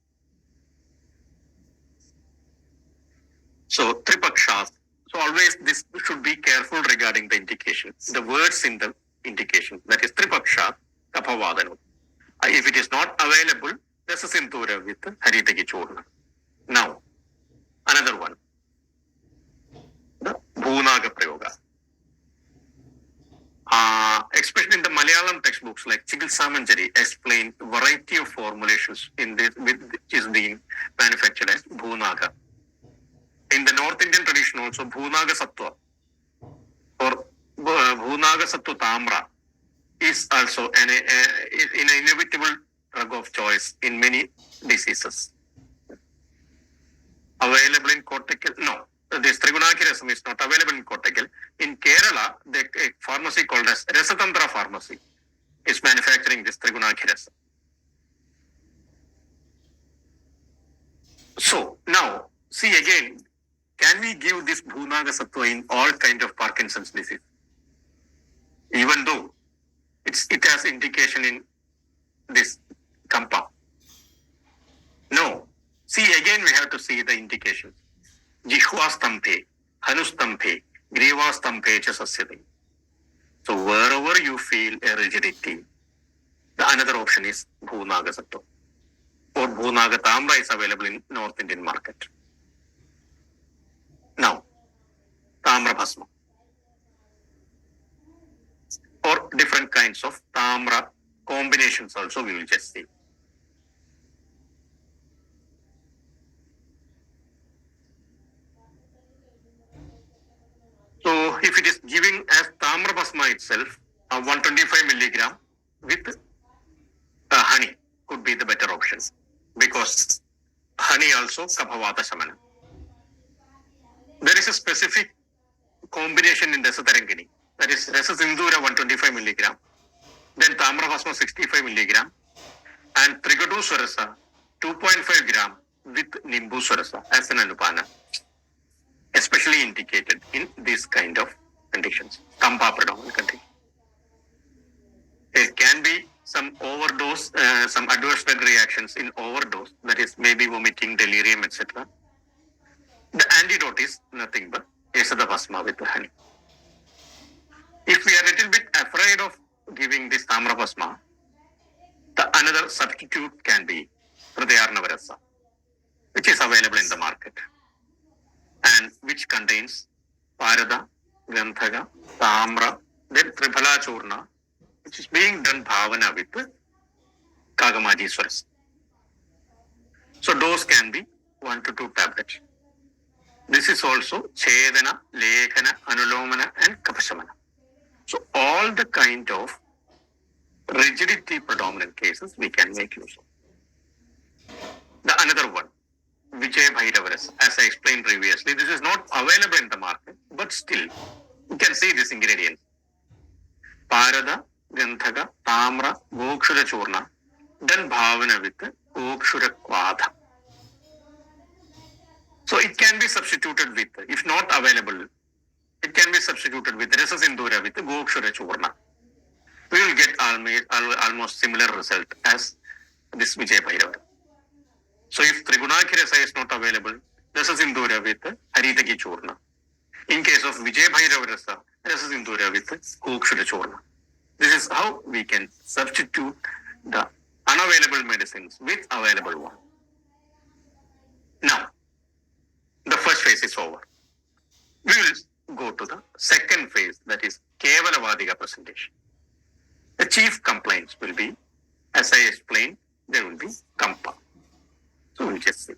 A: So Tripakshas. So always this should be careful regarding the indication. The words in the indication, that is Tripaksha Kaphavadanu. If it is not available, this is Sindhura with Haritaki Churna. Now, another one. The Bhunaga Prayoga. Especially in the Malayalam textbooks like Chikitsa Manjari explain variety of formulations in this which is being manufactured as Bhunaga. In the North Indian tradition also, Bhunaga Sattva or Bhunaga Sattva Tamra is also an inevitable drug of choice in many diseases. Available in Kottakkal? No. This Trigunaki Rasam is not available in Kottakkal. In Kerala, the pharmacy called as Rasatantra Pharmacy is manufacturing this Trigunaki Rasam. So, now, see again, can we give this Bhunaga Sattva in all kind of Parkinson's disease? Even though it has indication in this Kampa. No. See, again we have to see the indications. Jihvastampe, Hanustampe, Grivastampe cha sasyati. So wherever you feel a rigidity, the another option is Bhunaga Sattva. Or Bhunaga Tamra is available in North Indian market. Now, Tamra Bhasma. Or different kinds of Tamra combinations also we will just see. So if it is giving as Tamra Bhasma itself, 125 milligram with honey could be the better option, because honey also Kaphavata Shamana. There is a specific combination in Rasatarangini, that is Rasasindhura 125 milligram, then Tamra Bhasma 65 milligram, and Trigadu Swarasa 2.5 gram with Nimbu Swarasa as an Anupana, especially indicated in this kind of conditions, Kampa predominant condition. There can be some overdose, some adverse drug reactions in overdose, that is maybe vomiting, delirium, etc. The antidote is nothing but Yasada Bhasma with honey. If we are a little bit afraid of giving this Tamra Bhasma, the another substitute can be Hridayarnavarasa, which is available in the market and which contains Parada, Gandhaga, Tamra, then Triphala Churna, which is being done Bhavana with Kagamaji Swaras. So dose can be 1 to 2 tablets. This is also Chedana, Lekhana, Anulomana and Kapashamana. So all the kind of rigidity predominant cases we can make use of. The another one, Vijay Bhairavaras, as I explained previously, this is not available in the market, but still you can see this ingredient. Parada, Gandhaga, Tamra, Gokshura Churna, then Bhavana with Gokshura Kvadha. So it can be substituted with, if not available, it can be substituted with Rasasindhura with Gokshura Churna. We will get almost similar result as this Vijay Bhairavara. So if Trigunaki Rasa is not available, Rasasindhura with Haritaki Churna. In case of Vijay Bhairava Rasa, Rasasindhura with Gokshura Churna. This is how we can substitute the unavailable medicines with available one. Now, the first phase is over. We will go to the second phase, that is Kevalavadiga presentation. The chief complaints will be, as I explained, there will be Kampa. So we'll just see.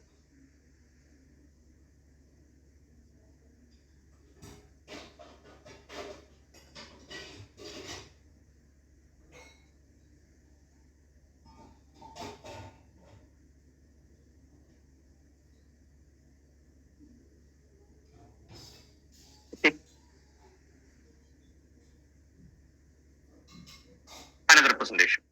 A: Okay. representation.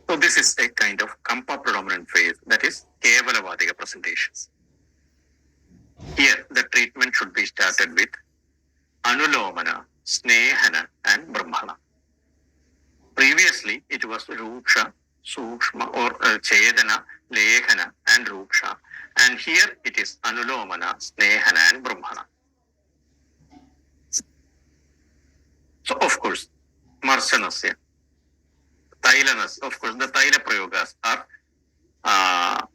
A: So this is a kind of Kampa predominant phase, that is Kevalavadiga presentations. Here the treatment should be started with Anulomana, Snehana and Brahmana. Previously it was Ruksha, Sukshma or Chedana, Lekhana and Ruksha, and here it is Anulomana, Snehana and Brahmana. So of course, Marsanasya, Tailanas, of course the Taila Prayogas are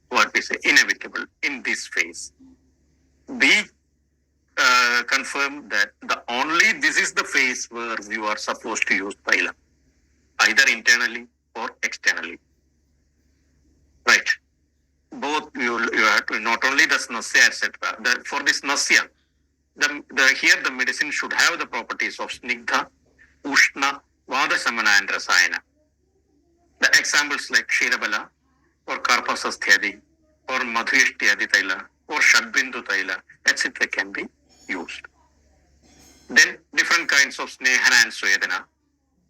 A: what we say inevitable in this phase. We confirm that this is the phase where you are supposed to use Taila, either internally or externally. Right. Both you have to, not only the Snasya, etc. For this Nasya, here the medicine should have the properties of Snigdha, Ushna, Vadasamana and Rasayana. The examples like Kshirabala or Karpasasthyadi or Madhushthyadi Taila or Shadbindu Taila, etc. can be used. Then different kinds of Snehana and Swedana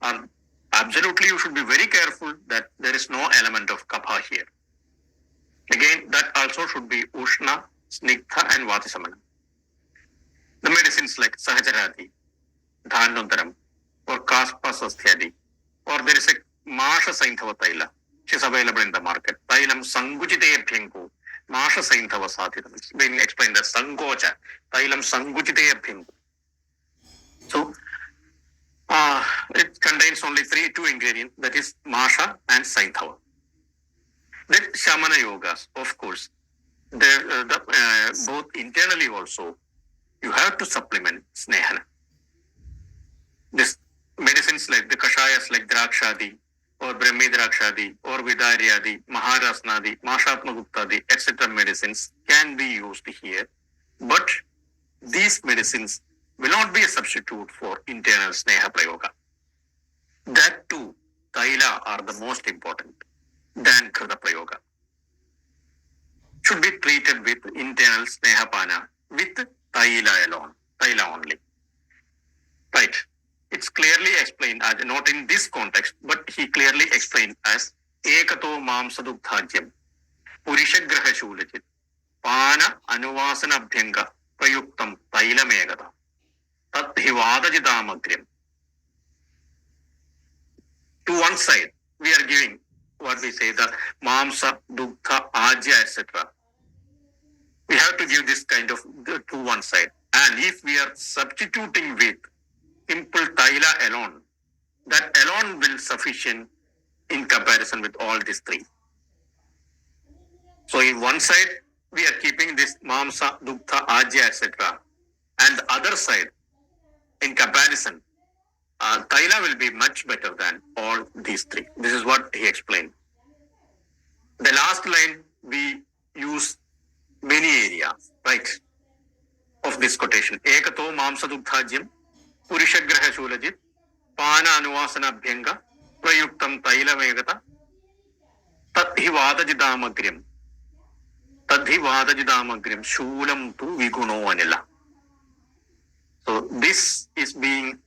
A: are absolutely, you should be very careful that there is no element of Kapha here. Again, that also should be Ushna, Snigdha and Vadasamana. The medicines like Sahajaradi, Dhanundaram or Kaspasasthyadi, or there is a Masha Sainthava Taila, which is available in the market. Tailam Sangujite Bhinku, Masha Sainthava Sathitam. It's being explained as Sangocha, Tailam Sangujite Bhinku. So, it contains only two ingredients, that is Masha and Sainthava. Then Shamana Yogas, of course, both internally also, you have to supplement Snehana. This medicines like the Kashayas like Drakshadi or Brahmi Drakshadi or Vidaryadi, Maharasnadi, Mashatmaguptadi, etc. medicines can be used here. But these medicines will not be a substitute for internal Sneha Prayoga. That too, Taila are the most important than Krita Prayoga. Should be treated with internal Snehapana with Taila alone, Taila only. Right. It's clearly explained as, not in this context, but he clearly explained as Ekato Mamsadukthajyam, Purishagraha Shulajit, Pana Anuvasana Bhenga, Prayuktam Taila Megata, Tat Hivadajidamagrim. To one side, we are giving what we say the Mamsa, Duktha, Ajya, etc. We have to give this kind of to one side. And if we are substituting with simple Taila alone, that alone will sufficient in comparison with all these three. So in one side, we are keeping this Mamsa, Duktha, Ajya, etc. And the other side, in comparison, Taila will be much better than all these three. This is what he explained. The last line, we use many areas, right, of this quotation. Ekato Mamsadukthajyam, Purishagraha Shulajit, Pana Anuvasana Bhenga, Prayuktam Taila Megata, Tadhi Vadajidamagrim, Shulam tu Viguno Vanilla. So this is being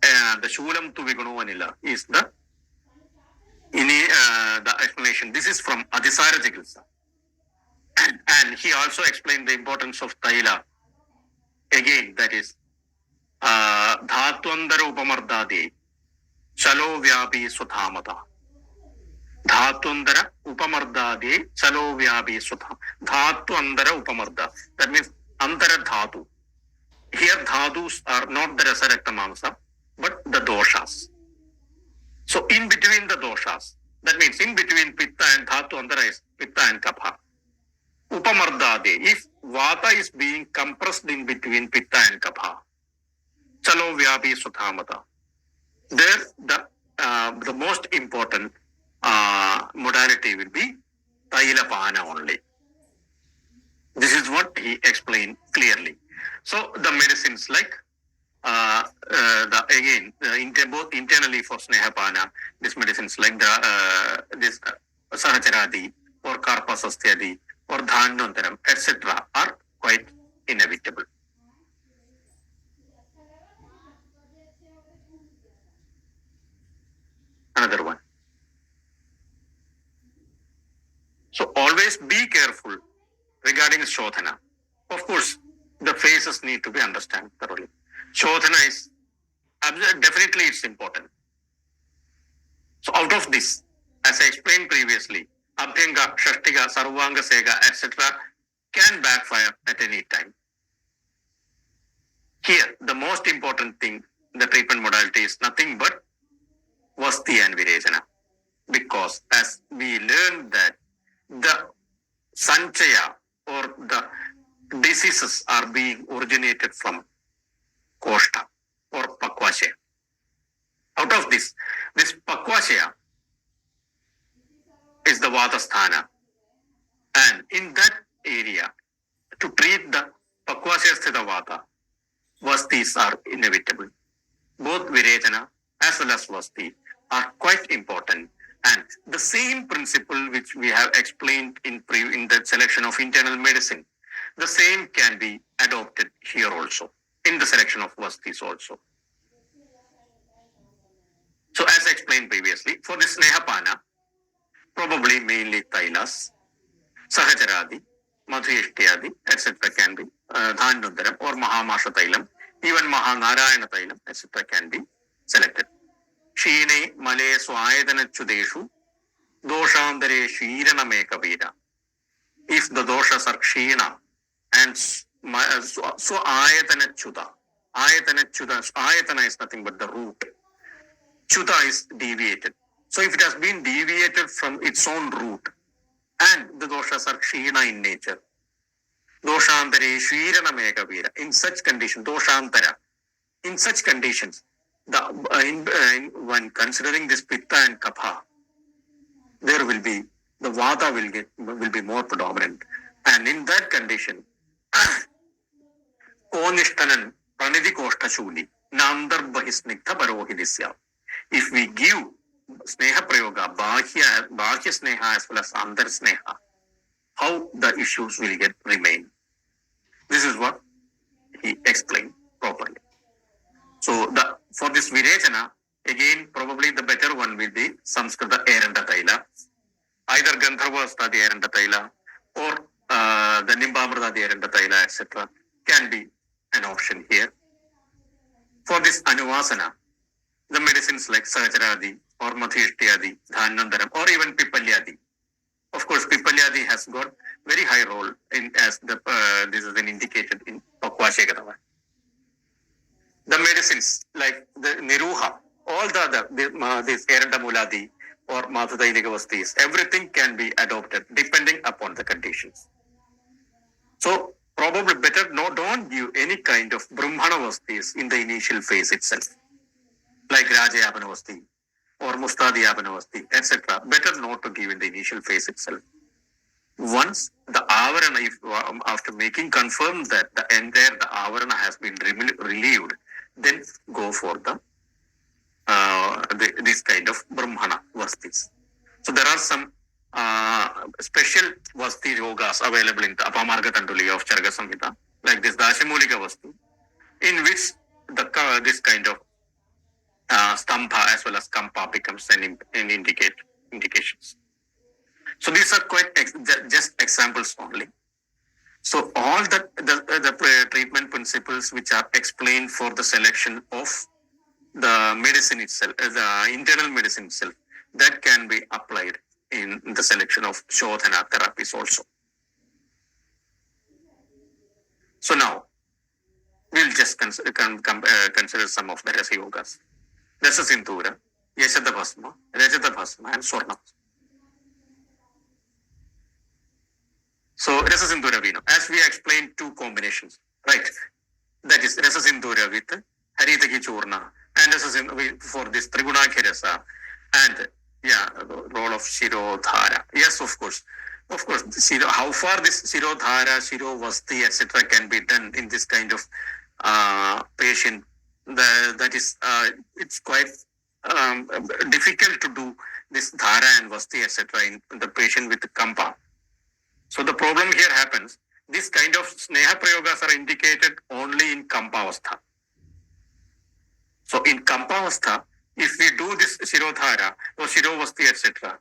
A: the Shulam tu Viguno Vanilla is the explanation. This is from Adhisara Chikitsa. And he also explained the importance of Taila. Again, that is Dhatwandara Upamardadi, Chalo Vyapi Suthamata. Dhatwandara Upamardadi, Chalo Vyapi Sutha. Dhatwandara Upamarda. That means Antara Dhatu. Here Dhatus are not the Rasarakta Mamsa, but the doshas. So in between the doshas, that means in between Pitta and Dhatu Andara is Pitta and Kapha. Upamardade, if Vata is being compressed in between Pitta and Kapha. Chalo Vyapi Suthamata. There, the most important modality will be Tailapana only. This is what he explained clearly. So the medicines like both internally for Snehapana, these medicines like this Sahacharadi or Karpasastyadi or Dhanantaram, etc. are quite inevitable. Another one. So always be careful regarding Shodhana. Of course, the phases need to be understood thoroughly. Shodhana is definitely it's important. So out of this, as I explained previously, Abhyanga, Shashtiga, Sarvanga, Sega, etc. can backfire at any time. Here, the most important thing, the treatment modality is nothing but Vasti and Virejana. Because as we learned that the Sanchaya or the diseases are being originated from Koshta or Pakvashaya. Out of this Pakvashaya is the Vatasthana. And in that area, to treat the Pakvashaya Sthita Vata, Vastis are inevitable. Both Virejana as well as Vasti are quite important. And the same principle which we have explained in the selection of internal medicine, the same can be adopted here also, in the selection of Vastis also. So as I explained previously, for the Snehapana, probably mainly Tailas, Sahajaradi, Madhyashtiyadi, etc. can be Dhanantaram or Mahamasha Tailam, even Mahanarayana Tailam, etc. can be selected. Shine Male Swayadana Chudeshu, Doshandare Shiranamekavira. If the doshas are Shina and Swayatana Chuda, Ayatana is nothing but the root. Chuta is deviated. So if it has been deviated from its own root and the doshas are Shina in nature, Doshantare Shirana Megavira, in such condition, Doshantara, in such conditions, when considering this Pitta and Kapha, there will be, the Vata will be more predominant. And in that condition, Konishtanan Pranidhi Koshta Nandar Bahisnikta Barohidisya. If we give Sneha Prayoga, Bahya Sneha as well as Andar Sneha, how the issues will remain. This is what he explained properly. So for this Virechana, again, probably the better one will be Samskrita Eranda Taila, either Gandharva Stadi Eranda Taila or the Nimbamrita Eranda Taila, etc. can be an option here. For this Anuvasana, the medicines like Sahajaradi or Madhyashtiyadi, Dhanantaram or even Pipalyadi. Of course, Pipalyadi has got very high role in as this is indicated in Pakvashaya. The medicines like the Niruha, all the other, this Erandamuladi or Mathudaidikavastis, everything can be adopted depending upon the conditions. So probably better don't give any kind of Brahmanavastis in the initial phase itself, like Rajayapanavasti or Mustadiyapanavasti, etc. Better not to give in the initial phase itself. Once the Avarana, after making confirm that the Avarana has been relieved, then go for this kind of Brahmana Vastis. So there are some special Vasti yogas available in the Apamarga Tanduli of Charga Samhita, like this Dashamulika Vasti, in which this kind of Stambha as well as Kampa becomes an indications. So these are quite just examples only. So all the treatment principles which are explained for the selection of the medicine itself, the internal medicine itself, that can be applied in the selection of Shodhana therapies also. So now, we'll just consider some of the Rasa Yogas. Rasa Sindhura, Yashata Bhasma, Rajata Bhasma and Swarna. So Rasasindura we know. As we explained, two combinations, right? That is Rasasindura with Haritaki Churna and for this Trigunaki Rasa and role of Shirodhara. Yes, of course. Of course, how far this Shirodhara, Shirovasti, etc. can be done in this kind of patient, that is, it's quite difficult to do this Dhara and Vasti, etc. in the patient with Kampa. So the problem here happens, this kind of Sneha Prayogas are indicated only in Kampavastha. So in Kampavastha, if we do this Shirodhara or Shirovasti, etc.,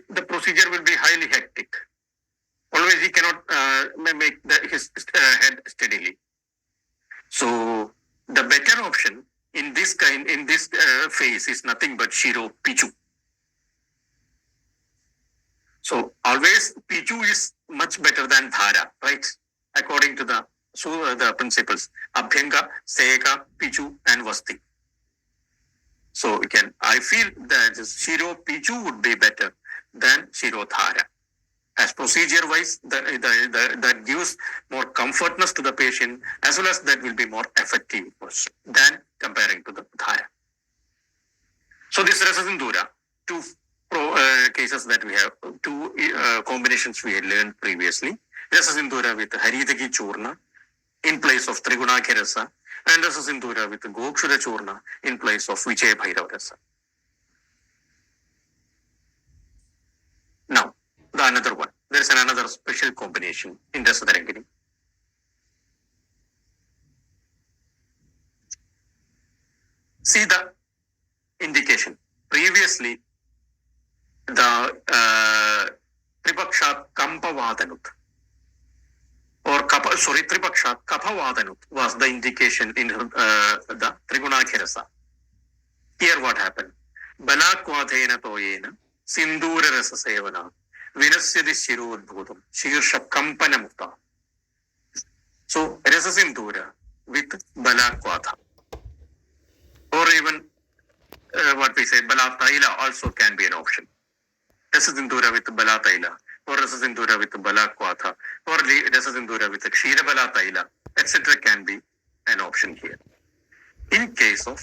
A: the procedure will be highly hectic. Always he cannot make his head steadily. So the better option in this phase is nothing but Shiro Pichu. So always Pichu is much better than Dhara, right? According to the principles Abhyanga, Seka, Pichu, and Vasti. So I feel that Shiro Pichu would be better than Shiro Dhara. As procedure wise, that gives more comfortness to the patient, as well as that will be more effective than comparing to the Dhara. So this Rasasindura, two cases that we have, two combinations we had learned previously. Rasasindura with Haritaki Churna in place of Trigunaki Rasa, and Rasasindura with Gokshura Churna in place of Vijay Bhairava Rasa. Now, another one. There is another special combination in Rasatarangini. See the indication. Previously, the Tripakshat Kampavadanut or Tripakshat Kapavadanut was the indication in the Trigunaki Rasa. Here what happened? Balakwadhena toyena Sindura Rasa Sevana Vinasyadi Shirodbhutam Shirsha Kampana Mukta. So Rasasindura with Balakwadha. Or even what we say, Balataila also can be an option. Rasasindura with Balataila, or Rasasindura with Balakwadha, or Rasasindura with Kshira Balataila, etc. can be an option here. In case of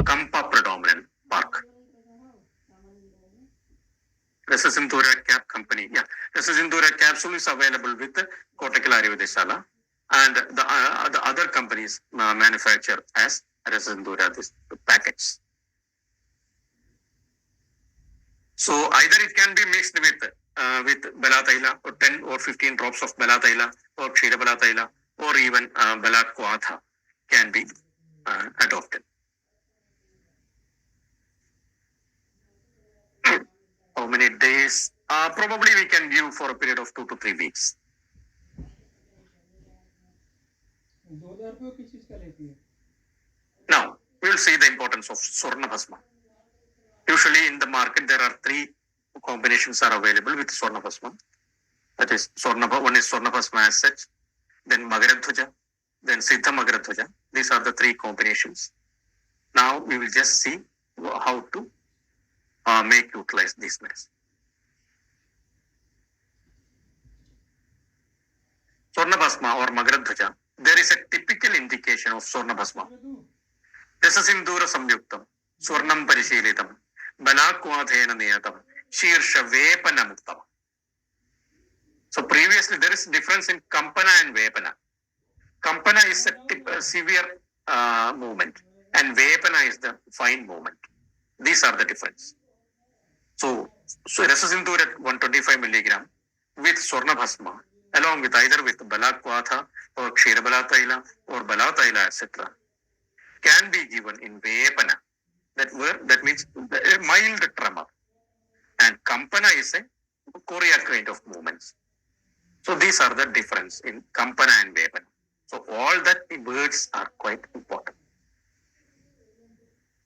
A: Kampa predominant bark. Rasasindura cap company. Rasasindura capsule is available with Kottakkal Ayurvedeshala, and the other companies manufacture as Rasasindura this packets. So either it can be mixed with Balataila or 10 or 15 drops of Balataila or Kshira Balataila or even Balakwadha can be adopted. How many days? Probably we can give for a period of 2 to 3 weeks. Now, we will see the importance of Swarna Bhasma. Usually in the market, there are 3 combinations are available with Swarna Bhasma. That is, one is Swarna Bhasma as such, then Magaradhwaja, then Siddha Magaradhwaja. These are the 3 combinations. Now, we will just see how to utilize these medicines. Swarna Bhasma or Magaradhwaja, there is a typical indication of Swarna Bhasma. Rasasindura Samyuktam, Swarnam Parishilitam, Balakwadhena Niyatam, Shirsha Vepana Muktam. So previously there is a difference in Kampana and Vepana. Kampana is a severe movement and Vepana is the fine movement. These are the difference. So Rasasindura at 125 milligram with Swarna Bhasma along with either with Balakwadha or Kshira Balataila or Balataila etc. can be given in Vepana. That means a mild tremor. And Kampana is a chorea kind of movements. So these are the difference in Kampana and Vepana. So all that words are quite important.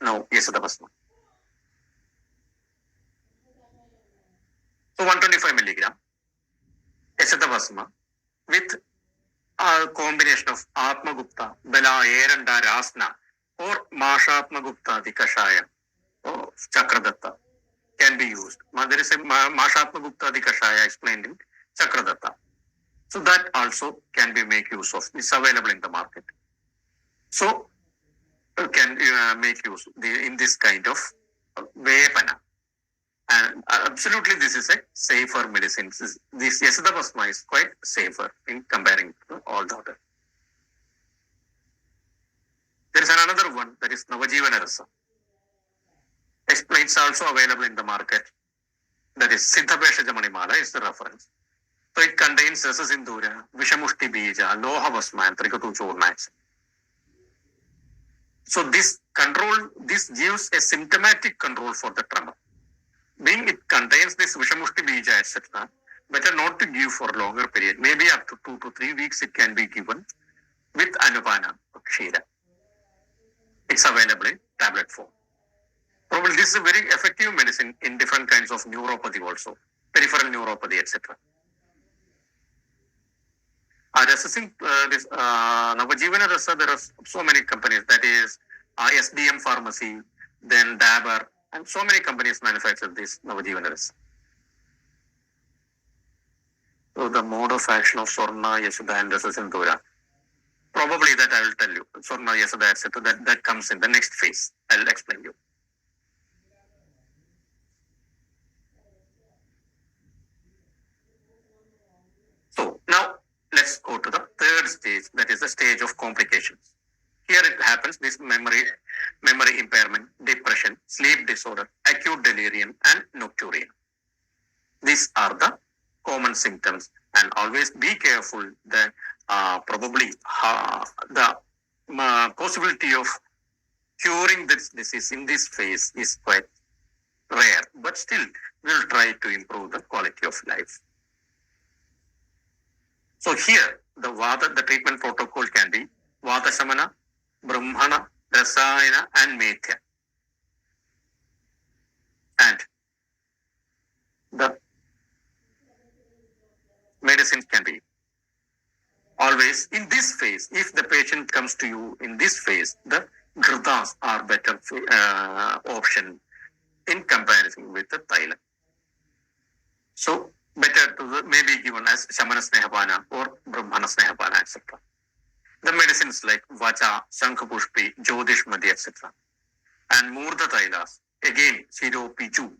A: Now, Yasada Bhasma. So 125 milligram Yasada Bhasma with a combination of Atma Gupta, Bela, Eranda, Rasna, or Mashatma Gupta, the Kashaya, or Chakradatta can be used. There is a Mashatma Gupta, the Kashaya explained in Chakradatta. So that also can be make use of. It's available in the market. So can make use in this kind of vepana. And absolutely, this is a safer medicine. This Yasadabasma is quite safer in comparing to all the other. There is another one that is Navajivana Rasa. It's also available in the market. That is Siddhabesha Jamanimala is the reference. So it contains Rasa Sindhura, Vishamushti Bija, Loha Basma, and Trikatu Churnax. So this gives a symptomatic control for the tremor. Being it contains this Vishamushti Bija, etc., better not to give for longer period. Maybe up to 2 to 3 weeks it can be given with Anupana Kshira. It's available in tablet form. Probably this is a very effective medicine in different kinds of neuropathy also, peripheral neuropathy, etc. Assessing this Navajivana Rasa, there are so many companies, that is SDM Pharmacy, then Dabur, and so many companies manufacture this Navajivana Rasa. So the mode of action of Sorna, Yasudha, and Rasa Sindhura. Probably that I will tell you. Sorna, Yasudha, etc. That comes in the next phase. I will explain you. So now let's go to the third stage, that is the stage of complications. Here it happens, this memory impairment, depression, sleep disorder, acute delirium, and nocturia. These are the common symptoms, and always be careful that probably the possibility of curing this disease in this phase is quite rare, but still we'll try to improve the quality of life. So here the treatment protocol can be Vata Samana, Brahmana, Rasayana, and Methya. And the medicines can be always in this phase. If the patient comes to you in this phase, the Ghritas are better option in comparison with the Thailand. So better to maybe given as Shamana Snehapana or Brahmana Snehapana, etc. The medicines like Vacha, Shankhapushpi, Jyotish Madhya, etc. And Murdha Thailas, again Siro Pichu,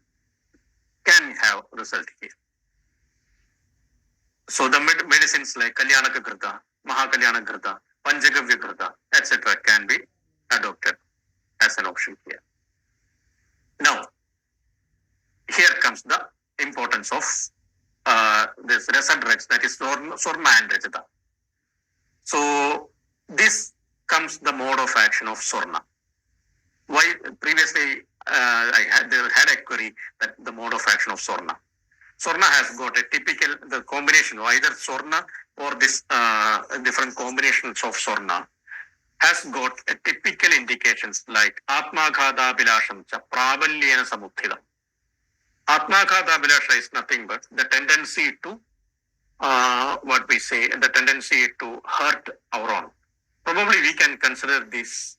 A: can have result here. So the medicines like Kalyanaka Grita, Mahakalyana Grita, Panchagavya Grita, etc. can be adopted as an option here. Now, here comes the importance of this Rasa drugs, that is Sorna and Rajata. So this comes the mode of action of Sorna. Why previously I had a query that the mode of action of Sorna. Sorna has got a typical, the combination of either Sorna or this different combinations of Sorna has got a typical indications like Atmaghata Bilasham cha Prabalyena Samuthida. Atmaghata Bilasha is nothing but the tendency to the tendency to hurt our own. Probably we can consider this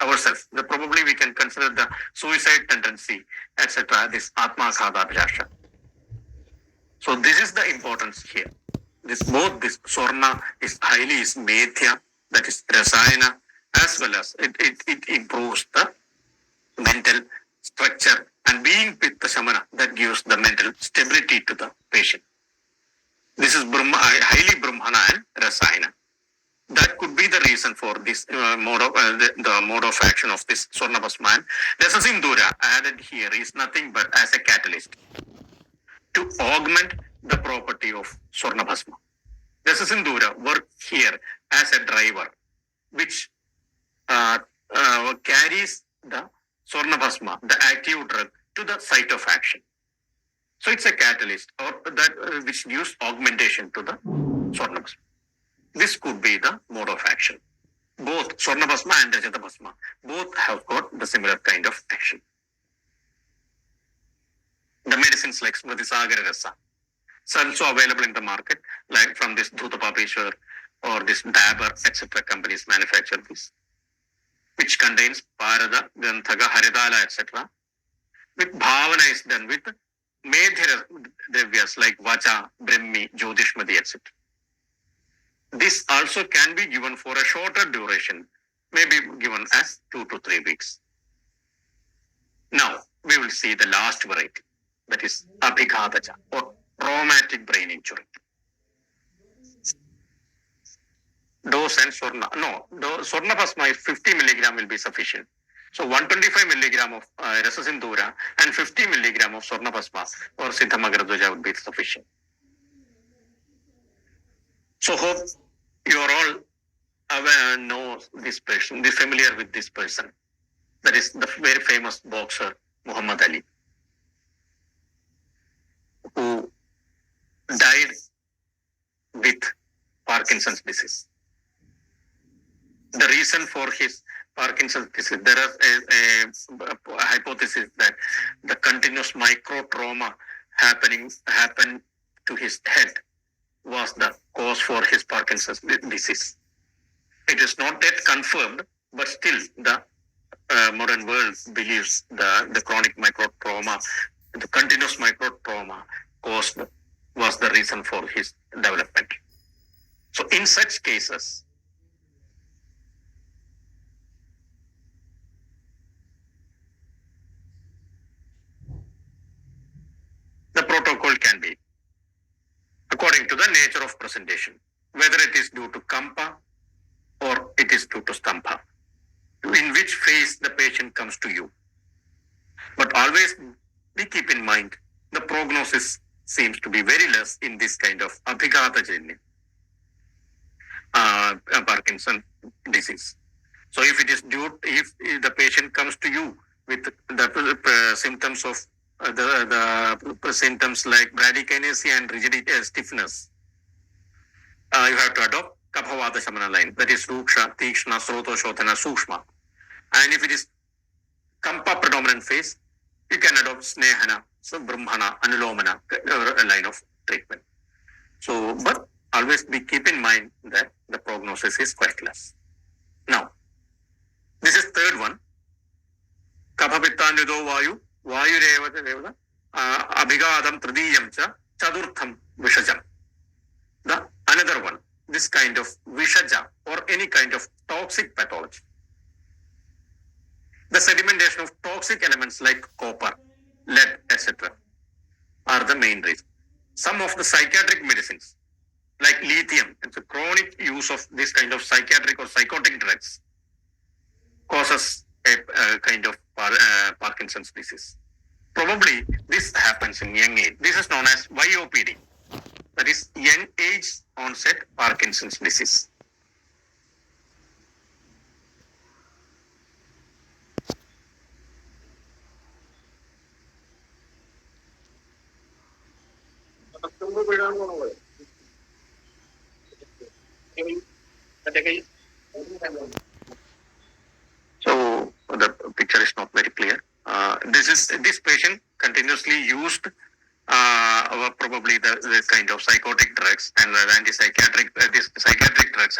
A: ourselves. Probably we can consider the suicide tendency, etc. This Atmaghata Bilasha. So this is the importance here. This Sorna is highly Methya, that is Rasayana, as well as it improves the mental structure, and being Pitta Shamana, that gives the mental stability to the patient. This is highly Brahmana and Rasayana. That could be the reason for this mode of the mode of action of this Sorna Basman. Rasa Sindhura added here is nothing but as a catalyst to augment the property of Sorna Bhasma. Rasa Sindhura works here as a driver, which carries the Sorna Bhasma, the active drug, to the site of action. So it's a catalyst, or that which gives augmentation to the Sorna Bhasma. This could be the mode of action. Both Sorna Bhasma and Rajata Bhasma, both have got the similar kind of action. The medicines like Smriti Sagara Rasa, it's also available in the market, like from this Dhutapapeshwar or this Dabur, etc. companies manufacture this, which contains Parada, Ganthaga, Haridala, etc. With Bhavana is done with Medhya Dravyas like Vacha, Brahmi, Jyotishmati, etc. This also can be given for a shorter duration, maybe given as 2 to 3 weeks. Now, we will see the last variety, that is Abhighataja or traumatic brain injury. Dose and Sorna, no, Sorna Pasma 50 milligram will be sufficient. So 125 milligram of Rasasindura and 50 milligram of Sorna Pasma or Siddhamagradwaja would be sufficient. So hope you are all aware, know this person, be familiar with this person. That is the very famous boxer Muhammad Ali, who died with Parkinson's disease. The reason for his Parkinson's disease, there is a hypothesis that the continuous micro trauma happened to his head was the cause for his Parkinson's disease. It is not yet confirmed, but still the modern world believes the chronic micro trauma, the continuous micro trauma caused was the reason for his development. So in such cases, the protocol can be according to the nature of presentation, whether it is due to Kampa or it is due to Stampa, in which phase the patient comes to you. But always keep in mind the prognosis seems to be very less in this kind of Abhighata Parkinson disease. So if it is if the patient comes to you with the symptoms of the symptoms like bradykinesia and rigidity, stiffness, you have to adopt Kaphavata Shamana line, that is Ruksha, Tikshna, Sroto, Shodhana, Sukshma. And if it is Kampa predominant phase, you can adopt Snehana, so Brahmana, Anulomana line of treatment. So, but always keep in mind that the prognosis is quite less. Now, this is third one. Kaphapittanyudo Vayu, Vayu Revata, Abhigadam Tridiyam Cha, Chadurtham Vishajam. The another one, this kind of Vishaja or any kind of toxic pathology. The sedimentation of toxic elements like copper, lead, etc. are the main reason. Some of the psychiatric medicines like lithium, it's a chronic use of this kind of psychiatric or psychotic drugs causes a kind of Parkinson's disease. Probably this happens in young age. This is known as YOPD. That is young age onset Parkinson's disease. So the picture is not very clear. This patient continuously used probably the kind of psychotic drugs and the antipsychotic, these psychiatric drugs